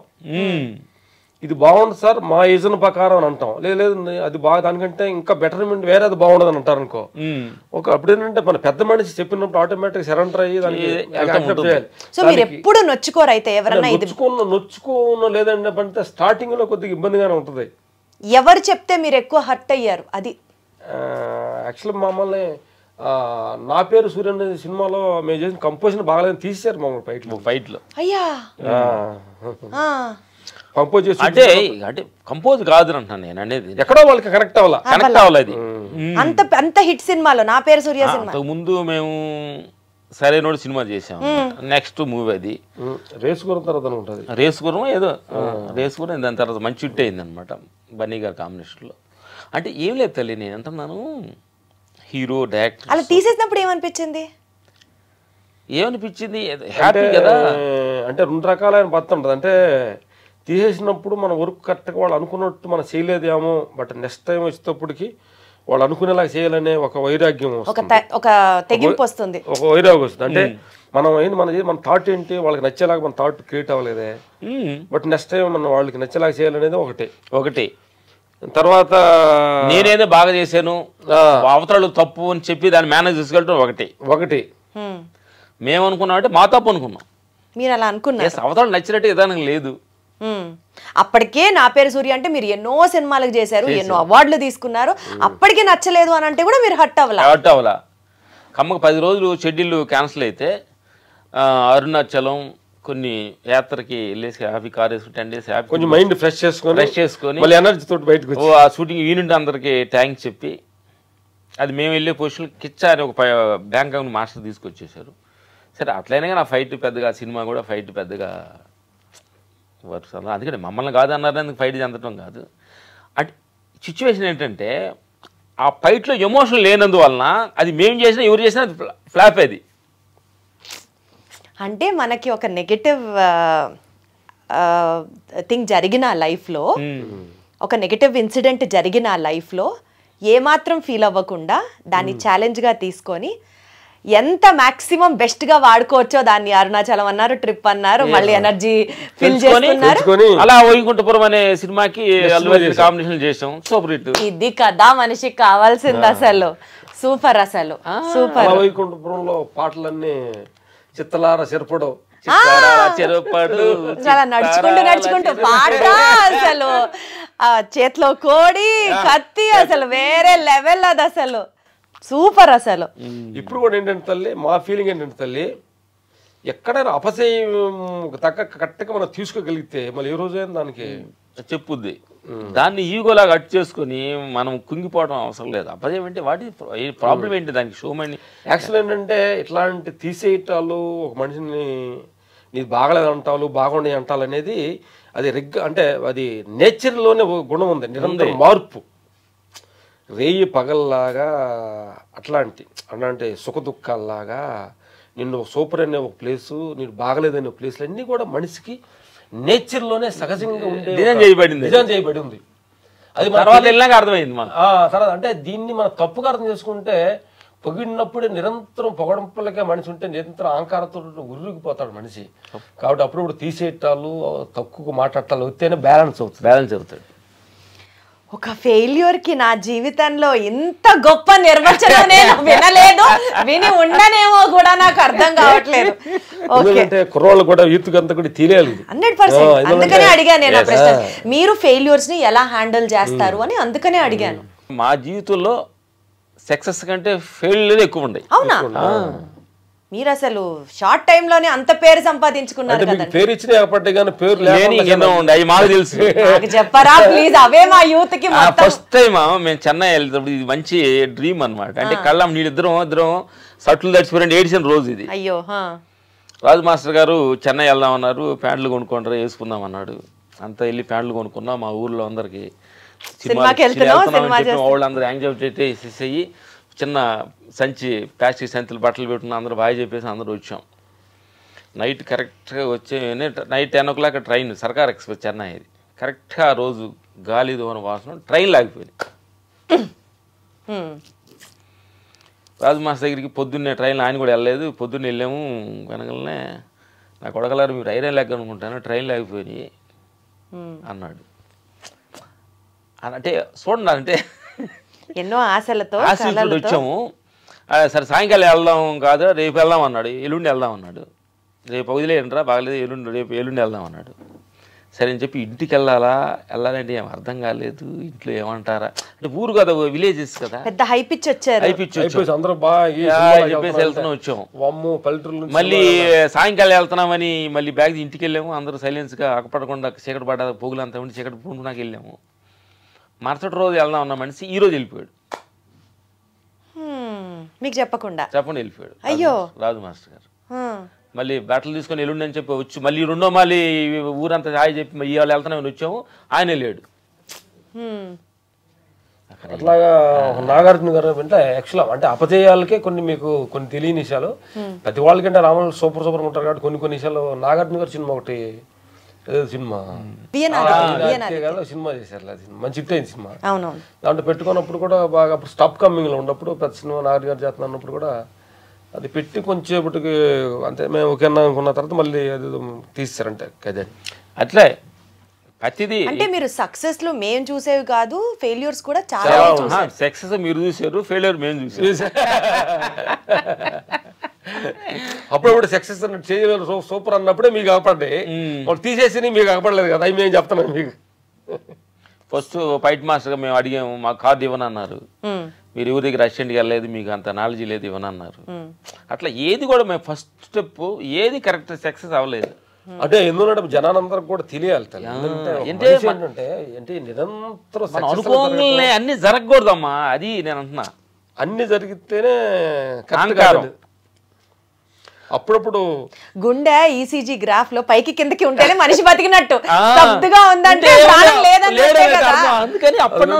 C: ఇది బాగుంది సార్ మా యోజన ప్రకారం అని అంటాం, లేదు అది బాగా దానికంటే ఇంకా బెటర్మెంట్ వేరే అది బాగుండదు అని అంటారు అనుకో. ఒక అప్పుడేంటంటే మన పెద్ద మనిషి చెప్పినప్పుడు ఆటోమేటిక్ సరెండర్ అయ్యి దానికి
A: ఎప్పుడు నొచ్చుకోరు. అయితే ఎవరన్నా
C: నొచ్చుకోను లేదంటే అంటే స్టార్టింగ్ లో కొద్దిగా ఇబ్బందిగానే ఉంటుంది.
A: ఎవరు చెప్తే మీరు ఎక్కువ హర్ట్ అయ్యారు? అది
C: యాక్చువల్ మమ్మల్ని నా పేరు సూర్య అనే సినిమాలో మేము చేసిన కంపోజిషన్ బాగాలేదని తీసేశారు మమ్మల్ని
B: ఫైట్లో.
A: అయ్యా
C: కంపోజ్ చేసి
B: అంటే కంపోజ్ కాదు అంటున్నాను నేను అనేది.
C: ఎక్కడో వాళ్ళకి కనెక్ట్ అవ్వాలి అది.
A: అంత హిట్ సినిమాలో నా పేరు సూర్య సినిమా
B: ముందు మేము సరైనోడు సినిమా చేసాం. నెక్స్ట్ మూవీ అది
C: రేసుగురం తర్వాత ఉంటుంది.
B: రేసుగురం ఏదో రేసుగురం దాని తర్వాత మంచి హిట్ అయింది అనమాట బన్నీ గారి కాంబినేషన్లో. అంటే ఏం లేదు తల్లి, నేను అంటున్నాను హీరో డైరెక్టర్
A: అలా తీసేసినప్పుడు ఏమనిపించింది?
B: హ్యాపీ కదా.
C: అంటే 2 రకాలైన పద్ధతి ఉంటుంది. అంటే తీసేసినప్పుడు మన వర్క్ కరెక్ట్గా వాళ్ళు అనుకున్నట్టు మనం చేయలేదేమో, బట్ నెక్స్ట్ టైం వచ్చేటప్పటికి వాళ్ళు అనుకునేలా చేయాలనే ఒక వైరాగ్యం వస్తుంది,
A: ఒక తెగింపు వస్తుంది,
C: ఒక వైరాగ్యం వస్తుంది. అంటే మనం ఏంటి మన థాట్ ఏంటి వాళ్ళకి నచ్చేలాగా మన థాట్ క్రియేట్ అవ్వలేదే, బట్ నెక్స్ట్ టైం మనం వాళ్ళకి నచ్చేలాగా చేయాలనేది ఒకటి. తర్వాత
B: నేనేదో బాగా చేశాను అవతరాలు తప్పు అని చెప్పి దాన్ని మేనేజ్ తీసుకెళ్ళటం ఒకటి. మేము అనుకున్నాం అంటే మా తప్పు అనుకున్నాం,
A: మీరు అలా అనుకున్నారు.
B: అవతరాలు నచ్చినట్టు విధానం లేదు.
A: అప్పటికే నా పేరు సూర్య అంటే మీరు ఎన్నో సినిమాలకు చేశారు, ఎన్నో అవార్డులు తీసుకున్నారు, అప్పటికే నచ్చలేదు అని అంటే కూడా మీరు హట్ అవ్వాలా.
B: కమ్మకు 10 రోజులు షెడ్యూల్ క్యాన్సిల్ అయితే అరుణాచలం కొన్ని యాత్రకి వెళ్ళేసి హ్యాపీ కార్ వేసుకుని 10 days హ్యాపీ
C: కొంచెం మైండ్ ఫ్రెష్ చేసుకొని మళ్ళీ ఎనర్జీ తోటి బయటకు వచ్చి
B: ఆ షూటింగ్ యూనిట్ అందరికి థ్యాంక్స్ చెప్పి అది మేము వెళ్ళే పొజిషన్ కిచ్చా అని ఒక బ్యాంకాక్ మాస్టర్ తీసుకొచ్చేసారు. సరే అట్లయినా నా ఫైట్ పెద్దగా సినిమా కూడా ఫైట్ పెద్దగా వర్క్స్ అలా అందుకని మమ్మల్ని కాదు అన్నారు, ఫైట్ చెందటం కాదు. అంటే సిచ్యువేషన్ ఏంటంటే ఆ ఫైట్లో ఎమోషన్ లేనందువలన అది మేము చేసినా ఎవరు చేసినా అది ఫ్లాప్. అది
A: అంటే మనకి ఒక నెగటివ్ థింగ్ జరిగిన లైఫ్లో, ఒక నెగటివ్ ఇన్సిడెంట్ జరిగిన లైఫ్లో ఏమాత్రం ఫీల్ అవ్వకుండా దాన్ని ఛాలెంజ్గా తీసుకొని ఎంత మాక్సిమం బెస్ట్ గా వాడుకోవచ్చో దాన్ని అరుణాచలం అన్నారు, ట్రిప్ అన్నారు, మళ్ళీ ఎనర్జీ ఫిల్ చేసుకున్నారు.
B: అలా వైకుంఠపురం అనే సినిమాకి కాంబినేషన్ చేసాం. Super hit.
A: ఇది కదా మనిషికి కావాల్సింది అసలు. సూపర్ అసలు సూపర్.
C: వైకుంఠపురంలో పాటలన్నీ చిత్తలార చెరపడు
A: చాలా నడుచుకుంటూ పాట అసలు చేతిలో కోడి కత్తి అసలు వేరే లెవెల్ అది అసలు సూపర్ అసలు.
C: ఇప్పుడు కూడా ఏంటంటే తల్లి మా ఫీలింగ్ ఏంటంటే తల్లి ఎక్కడైనా అపజయం కరెక్ట్గా మనం తీసుకోగలిగితే మళ్ళీ ఏ రోజైనా దానికి
B: చెప్పుద్ది. దాన్ని ఈగోలాగా అట్టు చేసుకొని మనం కుంగిపోవడం అవసరం లేదు. అపజయం అంటే వాటి ప్రాబ్లం ఏంటి దానికి షోమని.
C: యాక్చువల్ ఏంటంటే ఇట్లాంటి తీసేయటాలు ఒక మనిషిని నీది బాగలేదు అంటాలు బాగుండే అంటాలు అనేది అది అంటే అది నేచర్లోనే గుణం ఉంది, నిరంతర మార్పు. రేయి పగల్లాగా అట్లాంటి సుఖ దుఃఖాల్లాగా నిన్ను సూపర్ అనే ఒక ప్లేసు, నీకు బాగలేదనే ప్లేస్లు అన్నీ కూడా మనిషికి నేచర్లోనే సహజంగా ఉండే డిజైన్ చేయబడి ఉంది. అది
B: తర్వాత అర్థమైంది
C: తర్వాత అంటే దీన్ని మనం తప్పుగా అర్థం చేసుకుంటే పొగిడినప్పుడే నిరంతరం పొగడంపులకే మనిషి ఉంటే నిరంతరం అహంకారంతో ఉరిగిపోతాడు మనిషి. కాబట్టి అప్పుడప్పుడు తీసేయటాలు తక్కువ మాట్లాడటాలు వస్తేనే బ్యాలెన్స్ అవుతాడు.
A: ఒక ఫెయిల్యూర్ కి నా జీవితంలో ఇంత గొప్ప నిర్వచనం నేను వినలేదు, విని ఉండనేమో కూడా నాకు అర్థం కావట్లేదు.
C: ఎందుకంటే కుర్రోళ్ళు కూడా యూత్ అంతా కూడా తెలియాలి
A: 100%. అందుకనే అడిగాను నేను ఆ ప్రశ్న, మీరు ఫెయిల్యూర్స్ ని ఎలా హ్యాండిల్ చేస్తారు అని అందుకనే అడిగాను.
B: మా జీవితంలో సక్సెస్ కంటే ఫెయిల్యూర్ ఎక్కువ ఉన్నాయి.
A: అవునా? మీరు అసలు షార్ట్ టైం లోనే అంత పేరు సంపాదించుకున్నారు కదా.
C: పేరు ఇచ్చిన పేరు
B: మాకు తెలుసు.
A: చెప్పరా ప్లీజ్, అవే మా యూత్ కి.
B: ఫస్ట్ టైం మేము చెన్నై వెళ్తాడు, ఇది మంచి డ్రీమ్ అనమాట. అంటే కళ్ళం నీళ్ళిద్దరం సట్లు తడిచిపోయిన ఏడిసిన రోజు ఇది.
A: అయ్యో.
B: రాజు మాస్టర్ గారు చెన్నై వెళ్దాం అన్నారు, ప్యాంట్లు కొనుక్కుంటారు వేసుకుందాం అన్నాడు. అంతా వెళ్ళి ప్యాంట్లు కొనుక్కున్నాం. మా ఊర్లో అందరికి వాళ్ళందరూ యాంగ్జైటీ వేసేసి చిన్న సంచి ప్లాస్టిక్ సంచులు బట్టలు పెట్టుకున్న అందరూ బాగా చెప్పేసి అందరూ వచ్చాం. నైట్ కరెక్ట్గా వచ్చే నైట్ 10 o'clock ట్రైన్, సర్కార్ ఎక్స్ప్రెస్ చెన్నై. ఇది కరెక్ట్గా ఆ రోజు గాలి దోన వాసన ట్రైన్ లాగిపోయింది. రాజు మాస్టర్ దగ్గరికి పొద్దున్నే ట్రైన్ ఆయన కూడా వెళ్ళలేదు. పొద్దున్నే వెళ్ళాము. వెనకలనే నా కొడకలారు మీరు ఐరన్ లెక్క అనుకుంటాను, ట్రైన్ లాగిపోయి అన్నాడు. అంటే చూడండి, అంటే
A: ఎన్నో ఆశలతో
B: వచ్చాము. సరే సాయంకాలం వెళ్దాం కాదు, రేపు వెళ్దాం అన్నాడు. ఎల్లుండి వెళ్దాం అన్నాడు. రేపు వదిలేయండిరా బాగలేదు, రేపు ఎల్లుండి వెళ్దాం అన్నాడు. సరే అని చెప్పి ఇంటికి వెళ్ళాలంటే ఏం అర్థం కాలేదు. ఇంట్లో ఏమంటారా అంటే ఊరు కదా, విలేజెస్ కదా,
A: పెద్ద హైపిచ్ వచ్చారు.
B: చెప్పేసి వెళ్తున్నాం వచ్చాము. మళ్ళీ సాయంకాలం వెళ్తున్నామని మళ్ళీ బ్యాగ్ ఇంటికి వెళ్ళాము. అందరూ సైలెన్స్గా అక్కపడకుండా చీకటి పడ్డ పోగులంతా ఉండి చీకటి పూనుకున్నాక వెళ్ళాము. మరుసటి రోజు వెళ్దాం అన్న మనిషి ఈ రోజు వెళ్ళిపోయాడు.
A: మీకు చెప్పకుండా
B: వెళ్ళిపోయాడు.
A: అయ్యో.
B: రాజు మాస్టర్ గారు మళ్ళీ బట్టలు తీసుకొని ఎల్లుండి అని చెప్పి వచ్చి మళ్ళీ మళ్ళీ ఊరంతా హాయి చెప్పి ఇవాళ వెళ్తానని వచ్చాము. ఆయన లేడు.
C: అట్లాగా నాగార్జున గారు అంటే యాక్చువల్ అంటే అపజయాలకే కొన్ని తెలియని విషయాలు, ప్రతి వాళ్ళకంటే రాములు సూపర్ ఉంటారు కాబట్టి కొన్ని విషయాలు. నాగార్జున గారు సినిమా ఒకటి సినిమా చేశారు, మంచి హిట్ అయింది సినిమా. దాంట్లో పెట్టుకున్నప్పుడు కూడా బాగా అప్పుడు స్టాప్ కమ్మింగ్ లో ఉన్నప్పుడు ప్రతి సినిమా నాగార్జున గారు చేస్తున్నా అన్నప్పుడు కూడా అది పెట్టి కొంచెంసేపటికి అంతే మేము ఓకే అనుకున్న తర్వాత మళ్ళీ అది తీసారంటే కదే.
B: అట్లే ప్రతిదీ
A: అంటే మీరు సక్సెస్ లో మేము చూసేవి కాదు, ఫెయిల్యూర్స్ కూడా చాలా.
B: సక్సెస్ మీరు చూసారు, ఫెయిల్యూర్ మేము చూసారు.
C: అప్పుడప్పుడు సక్సెస్ చేయలేదు సూపర్ అన్నప్పుడే మీకు అగపడ్డాయి, వాళ్ళు తీసేసి మీకు అగపడలేదు కదా. అవి మేము చెప్తున్నాం మీకు.
B: ఫస్ట్ ఫైట్ మాస్టర్గా మేము అడిగాము, మాకు కార్డు ఇవ్వనన్నారు. మీరు ఎవరి దగ్గర అసిస్టెంట్కి వెళ్ళలేదు, మీకు అంత నాలెడ్జ్ లేదు, ఇవ్వనన్నారు. అట్లా ఏది కూడా మేము ఫస్ట్ స్టెప్ ఏది కరెక్ట్ సక్సెస్ అవ్వలేదు.
C: అంటే ఎందుకంటే జనాలందరికి కూడా తెలియాలి అంటే నిరంతరం
B: అనుకోగానే అన్ని జరగకూడదమ్మా. అది నేను అంటున్నా,
C: అన్ని జరిగితేనే అప్పుడప్పుడు
A: గుండె ఈసీజీ గ్రాఫ్ లో పైకి కిందకి ఉంటేనే మనిషి బతికినట్టు. స్తబ్దుగా ఉందంటే
B: అందుకని అప్పటి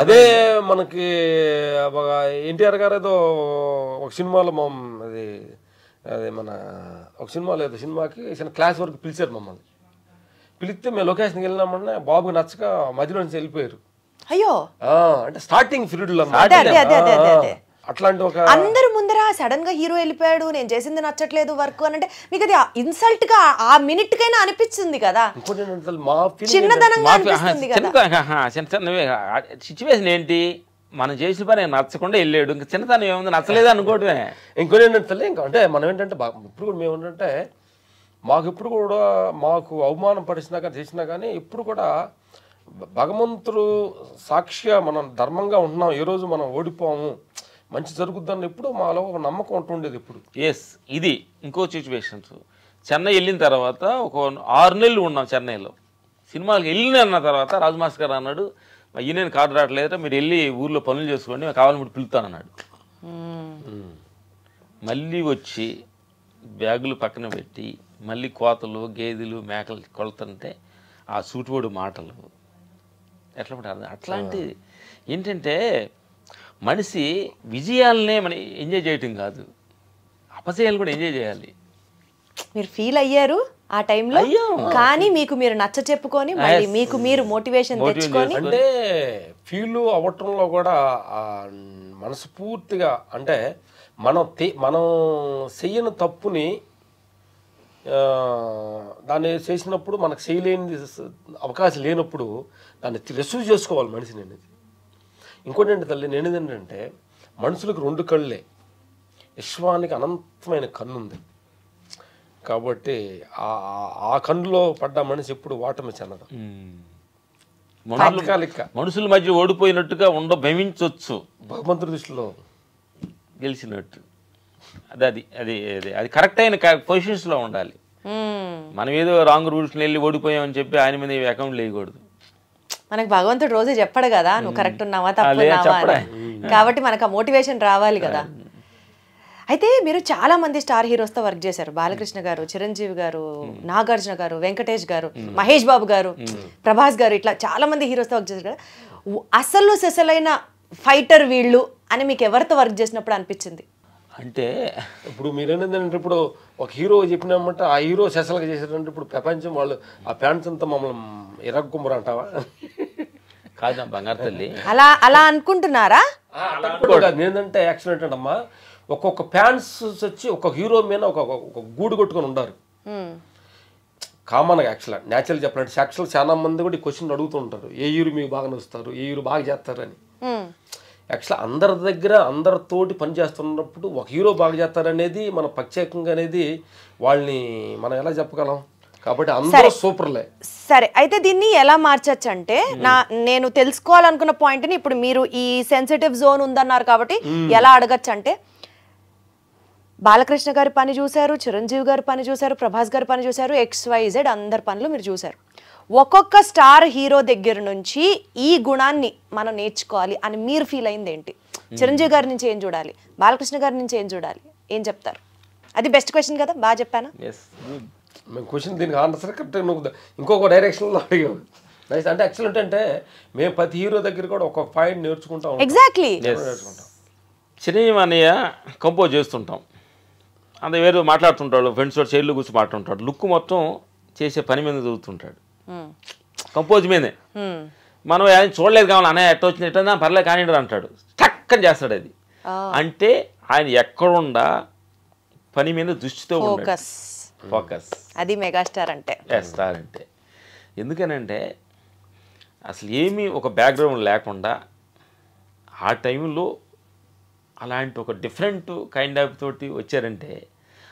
C: అదే మనకి ఎన్టీఆర్ గారు ఏదో ఒక సినిమాలో అది అదే మన ఒక సినిమాలో ఏదో సినిమాకి క్లాస్ వరకు పిలిచారు మమ్మల్ని. పిలిస్తే మేము లొకేషన్కి వెళ్ళినామన్నా బాబుకి నచ్చక మధ్యలో నుంచి వెళ్ళిపోయారు.
A: అయ్యో.
C: అంటే స్టార్టింగ్ పీరియడ్ లో అట్లాంటి ఒక
A: అందరు ముందర సడన్ గా హీరో వెళ్ళిపోయాడు, నేను చేసింది నచ్చట్లేదు వర్క్ అని అంటే మీకు అది ఇన్సల్ట్ గా ఆ మినిట్ కైనా అనిపించింది కదా. చిన్నదనంగా అనిపిస్తుంది కదా.
B: సిచ్యువేషన్ ఏంటి, మనం చేసిన పని నచ్చకుండా వెళ్ళాడు, ఇంకా చిన్నతనం ఏముంది, నచ్చలేదు అనుకోవడమే.
C: ఇంకోటి ఏంటంటే ఇంకా అంటే మనం ఏంటంటే ఇప్పుడు కూడా మేము ఏంటంటే మాకు అవమానం పరిచినా కానీ చేసినా కానీ ఇప్పుడు కూడా భగవంతుడు సాక్షిగా మనం ధర్మంగా ఉంటున్నాం. ఏ రోజు మనం ఓడిపోము, మంచి జరుగుద్దని ఎప్పుడు మాలో ఒక నమ్మకం ఉంటుండేది ఎప్పుడు.
B: ఎస్, ఇది ఇంకో సిచ్యువేషన్స్. చెన్నై వెళ్ళిన తర్వాత ఒక 6 నెలలు ఉన్నాం చెన్నైలో. సినిమాకి వెళ్ళిన తర్వాత రాజు మాస్టర్ గారు అన్నాడు, అయ్యి నేను కార్డు రావట్లేదా, మీరు వెళ్ళి ఊర్లో పనులు చేసుకోండి, కావాలని పిలుతానన్నాడు. మళ్ళీ వచ్చి బ్యాగులు పక్కన పెట్టి మళ్ళీ కోతలు గేదెలు మేకలు కొలుతుంటే ఆ సూటిపోడు మాటలు ఎట్లా పడాలి. అట్లాంటి ఏంటంటే మనిషి విజయాలనే మనం ఎంజాయ్ చేయటం కాదు, అపజయాలు కూడా ఎంజాయ్ చేయాలి.
A: మీరు ఫీల్ అయ్యారు ఆ టైంలో, కానీ మీకు మీరు నచ్చ చెప్పుకొని మళ్ళీ మీకు మీరు మోటివేషన్ తెచ్చుకొని.
C: అంటే ఫీల్ అవ్వటంలో కూడా మనస్ఫూర్తిగా అంటే మనం చెయ్యని తప్పుని దాన్ని చేసినప్పుడు మనకు చేయలేని అవకాశం లేనప్పుడు దాన్ని రిసీవ్ చేసుకోవాలి మనిషిని అనేది. ఇంకోటి ఏంటి తల్లి, నేను ఏంటంటే మనుషులకు 2 కళ్ళే, విశ్వానికి అనంతమైన కన్ను ఉంది. కాబట్టి ఆ కన్నులో పడ్డ మనిషి ఎప్పుడు ఓటమి చెందదు.
B: మనుషుల మధ్య ఓడిపోయినట్టుగా భవించవచ్చు,
C: భగవంతుడి దృష్టిలో
B: గెలిచినట్టు. అది అది అది అది కరెక్ట్ అయిన పొజిషన్స్లో ఉండాలి. మనం ఏదో రాంగ్ రూల్స్ వెళ్ళి ఓడిపోయామని చెప్పి ఆయన మీద అకౌంట్ వేయకూడదు.
A: మనకు భగవంతుడు రోజు చెప్పడు కదా నువ్వు కరెక్ట్ ఉన్నావా తప్పున్నావా అని. కాబట్టి మనకు ఆ మోటివేషన్ రావాలి కదా. అయితే మీరు చాలా మంది స్టార్ హీరోస్తో వర్క్ చేశారు. బాలకృష్ణ గారు, చిరంజీవి గారు, నాగార్జున గారు, వెంకటేష్ గారు, మహేష్ బాబు గారు, ప్రభాస్ గారు, ఇట్లా చాలా మంది హీరోస్తో వర్క్ చేశారు కదా. అసలు సెసలైన ఫైటర్ వీళ్ళు అని మీకు ఎవరితో వర్క్ చేసినప్పుడు అనిపించింది?
B: అంటే
C: ఇప్పుడు మీరేంటంటే ఇప్పుడు ఒక హీరో చెప్పినామంటే ఆ హీరో సెసలుగా చేశారంటే ఇప్పుడు ప్రపంచం వాళ్ళు ఆ ఫ్యాన్స్ అంతా మమ్మల్ని ఇరగ్గుమ్మరు అంటావా?
B: కాదు బంగారు తల్లి,
A: అలా అనుకుంటున్నారా?
C: నేనంటే యాక్సిడెంట్ అంటమ్మా, ఒక్కొక్క ఫ్యాన్స్ వచ్చి ఒక హీరో మీద ఒక గూడు కొట్టుకొని ఉన్నారు కామన్గా. న్యాచురల్ చెప్పాలంటే చాలా మంది కూడా ఈ క్వశ్చన్ అడుగుతూ ఉంటారు, ఏ హీరో మీకు బాగా నచ్చుతారు, ఏ హీరో బాగా చేస్తారు అని. అందరి దగ్గర అందరితోటి పని చేస్తున్నప్పుడు ఒక హీరో బాగా చేస్తారనేది మన ప్రత్యేకంగా అనేది వాళ్ళని మనం ఎలా చెప్పగలం? కాబట్టి అందరూ సూపర్లే.
A: సరే, అయితే దీన్ని ఎలా మార్చచ్చు అంటే, నేను తెలుసుకోవాలనుకున్న పాయింట్ని ఇప్పుడు మీరు ఈ సెన్సిటివ్ జోన్ ఉందన్నారు కాబట్టి ఎలా అడగచ్చు అంటే, బాలకృష్ణ గారి పని చూశారు, చిరంజీవి గారి పని చూశారు, ప్రభాస్ గారి పని చూశారు, XYZ అందరి పనులు మీరు చూశారు. ఒక్కొక్క స్టార్ హీరో దగ్గర నుంచి ఈ గుణాన్ని మనం నేర్చుకోవాలి అని మీరు ఫీల్ అయింది ఏంటి? చిరంజీవి గారి నుంచి ఏం చూడాలి, బాలకృష్ణ గారి నుంచి ఏం చూడాలి, ఏం చెప్తారు? అది బెస్ట్ క్వశ్చన్ కదా, బాగా చెప్పానా?
C: మేము క్వశ్చన్ దీనికి ఆన్సర్ కరెక్ట్ నువ్వు ఇంకొక డైరెక్షన్లో అడిగావు. అంటే యాక్చువల్ అంటే మేము ప్రతి హీరో దగ్గర కూడా ఒక్కొక్క పాయింట్ నేర్చుకుంటాం.
A: ఎగ్జాక్ట్లీ.
B: చిరంజీవి అన్నయ్య కంపోజ్ చేస్తుంటాం, అంత వేరే మాట్లాడుతుంటాడు, ఫ్రెండ్స్ తోటి చైర్లో కూర్చొని మాట్లాడుతుంటాడు, లుక్ మొత్తం చేసే పని మీద చదువుతుంటాడు, కంపోజ్ మీదే. మనం ఆయన చూడలేదు కావాలి, అన్నయ్య ఎట్ట వచ్చింది ఎట్లా పర్లేదు కానీ అంటాడు, చక్కని చేస్తాడు. అది అంటే ఆయన ఎక్కడుండా పని మీద దృష్టితో ఫోకస్.
A: అది మెగాస్టార్ అంటే.
B: స్టార్ అంటే ఎందుకనంటే అసలు ఏమీ ఒక బ్యాక్గ్రౌండ్ లేకుండా ఆ టైంలో అలాంటి ఒక డిఫరెంట్ కైండ్ ఆఫ్ తోటి వచ్చారంటే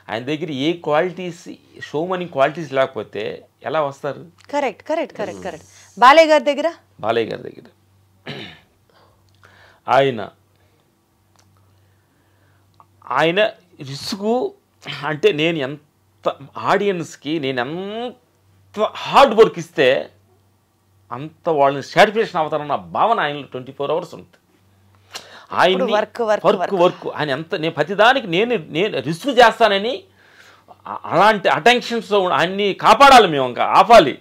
B: ఆయన దగ్గర ఏ క్వాలిటీస్, షోమని క్వాలిటీస్ లేకపోతే ఎలా వస్తారు?
A: Correct correct correct correct. Balayya గారి దగ్గర
B: ఆయన రిస్కు అంటే నేను ఎంత ఆడియన్స్కి నేను ఎంత హార్డ్ వర్క్ ఇస్తే అంత వాళ్ళని సాటిస్ఫాక్షన్ అవుతారన్న భావన ఆయనలో 24 hours ఉంటుంది. ఆయన వర్క్ ఆయన ఎంత నేను ప్రతిదానికి నేను రిస్క్ చేస్తానని అలాంటి అటెన్షన్స్ అన్ని కాపాడాలి, మేము ఇంకా ఆపాలి.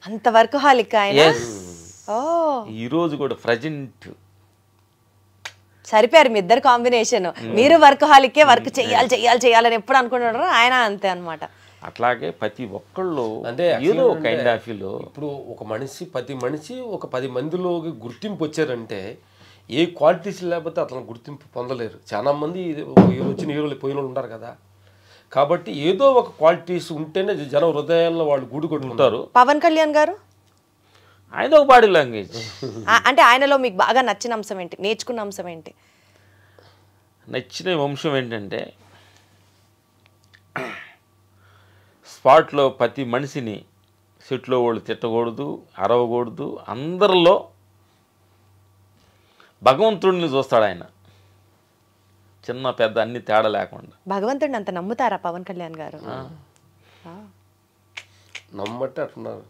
A: అంత వర్క్ హాలిక్ ఆయన.
B: ఈరోజు కూడా ప్రజెంట్
A: సరిపోయారు మీ ఇద్దరు కాంబినేషన్. మీరు వర్క్ హాలికే, వర్క్ చెయ్యాలని ఎప్పుడు అనుకుంటున్నారో ఆయన అంతే అనమాట.
B: అట్లాగే ప్రతి ఒక్కళ్ళు
C: అంటే
B: ఏదో కైండ్ ఆఫ్
C: ఇప్పుడు ఒక మనిషి ప్రతి మనిషి ఒక 10 మందిలోకి గుర్తింపు వచ్చారంటే ఏ క్వాలిటీస్ లేకపోతే అతను గుర్తింపు పొందలేరు. చాలా మంది వచ్చిన హీరోలు పోయిన ఉంటారు కదా, కాబట్టి ఏదో ఒక క్వాలిటీస్ ఉంటేనే జన హృదయాల్లో వాళ్ళు గూడు కొట్టుకుంటారు.
A: పవన్ కళ్యాణ్ గారు
B: ఆయన ఒక బాడీ లాంగ్వేజ్
A: అంటే ఆయనలో మీకు బాగా నచ్చిన అంశం ఏంటి, నేర్చుకున్న అంశం ఏంటి?
B: నచ్చిన అంశం ఏంటంటే స్పాట్లో ప్రతి మనిషిని సెట్లో వాళ్ళు తిట్టకూడదు, అరవకూడదు, అందరిలో భగవంతుడిని చూస్తాడు ఆయన. చిన్న పెద్ద అన్ని తేడా లేకుండా.
A: భగవంతుడిని అంత నమ్ముతారా పవన్ కళ్యాణ్ గారు?
C: నమ్మట్టే అట్టున్నారు,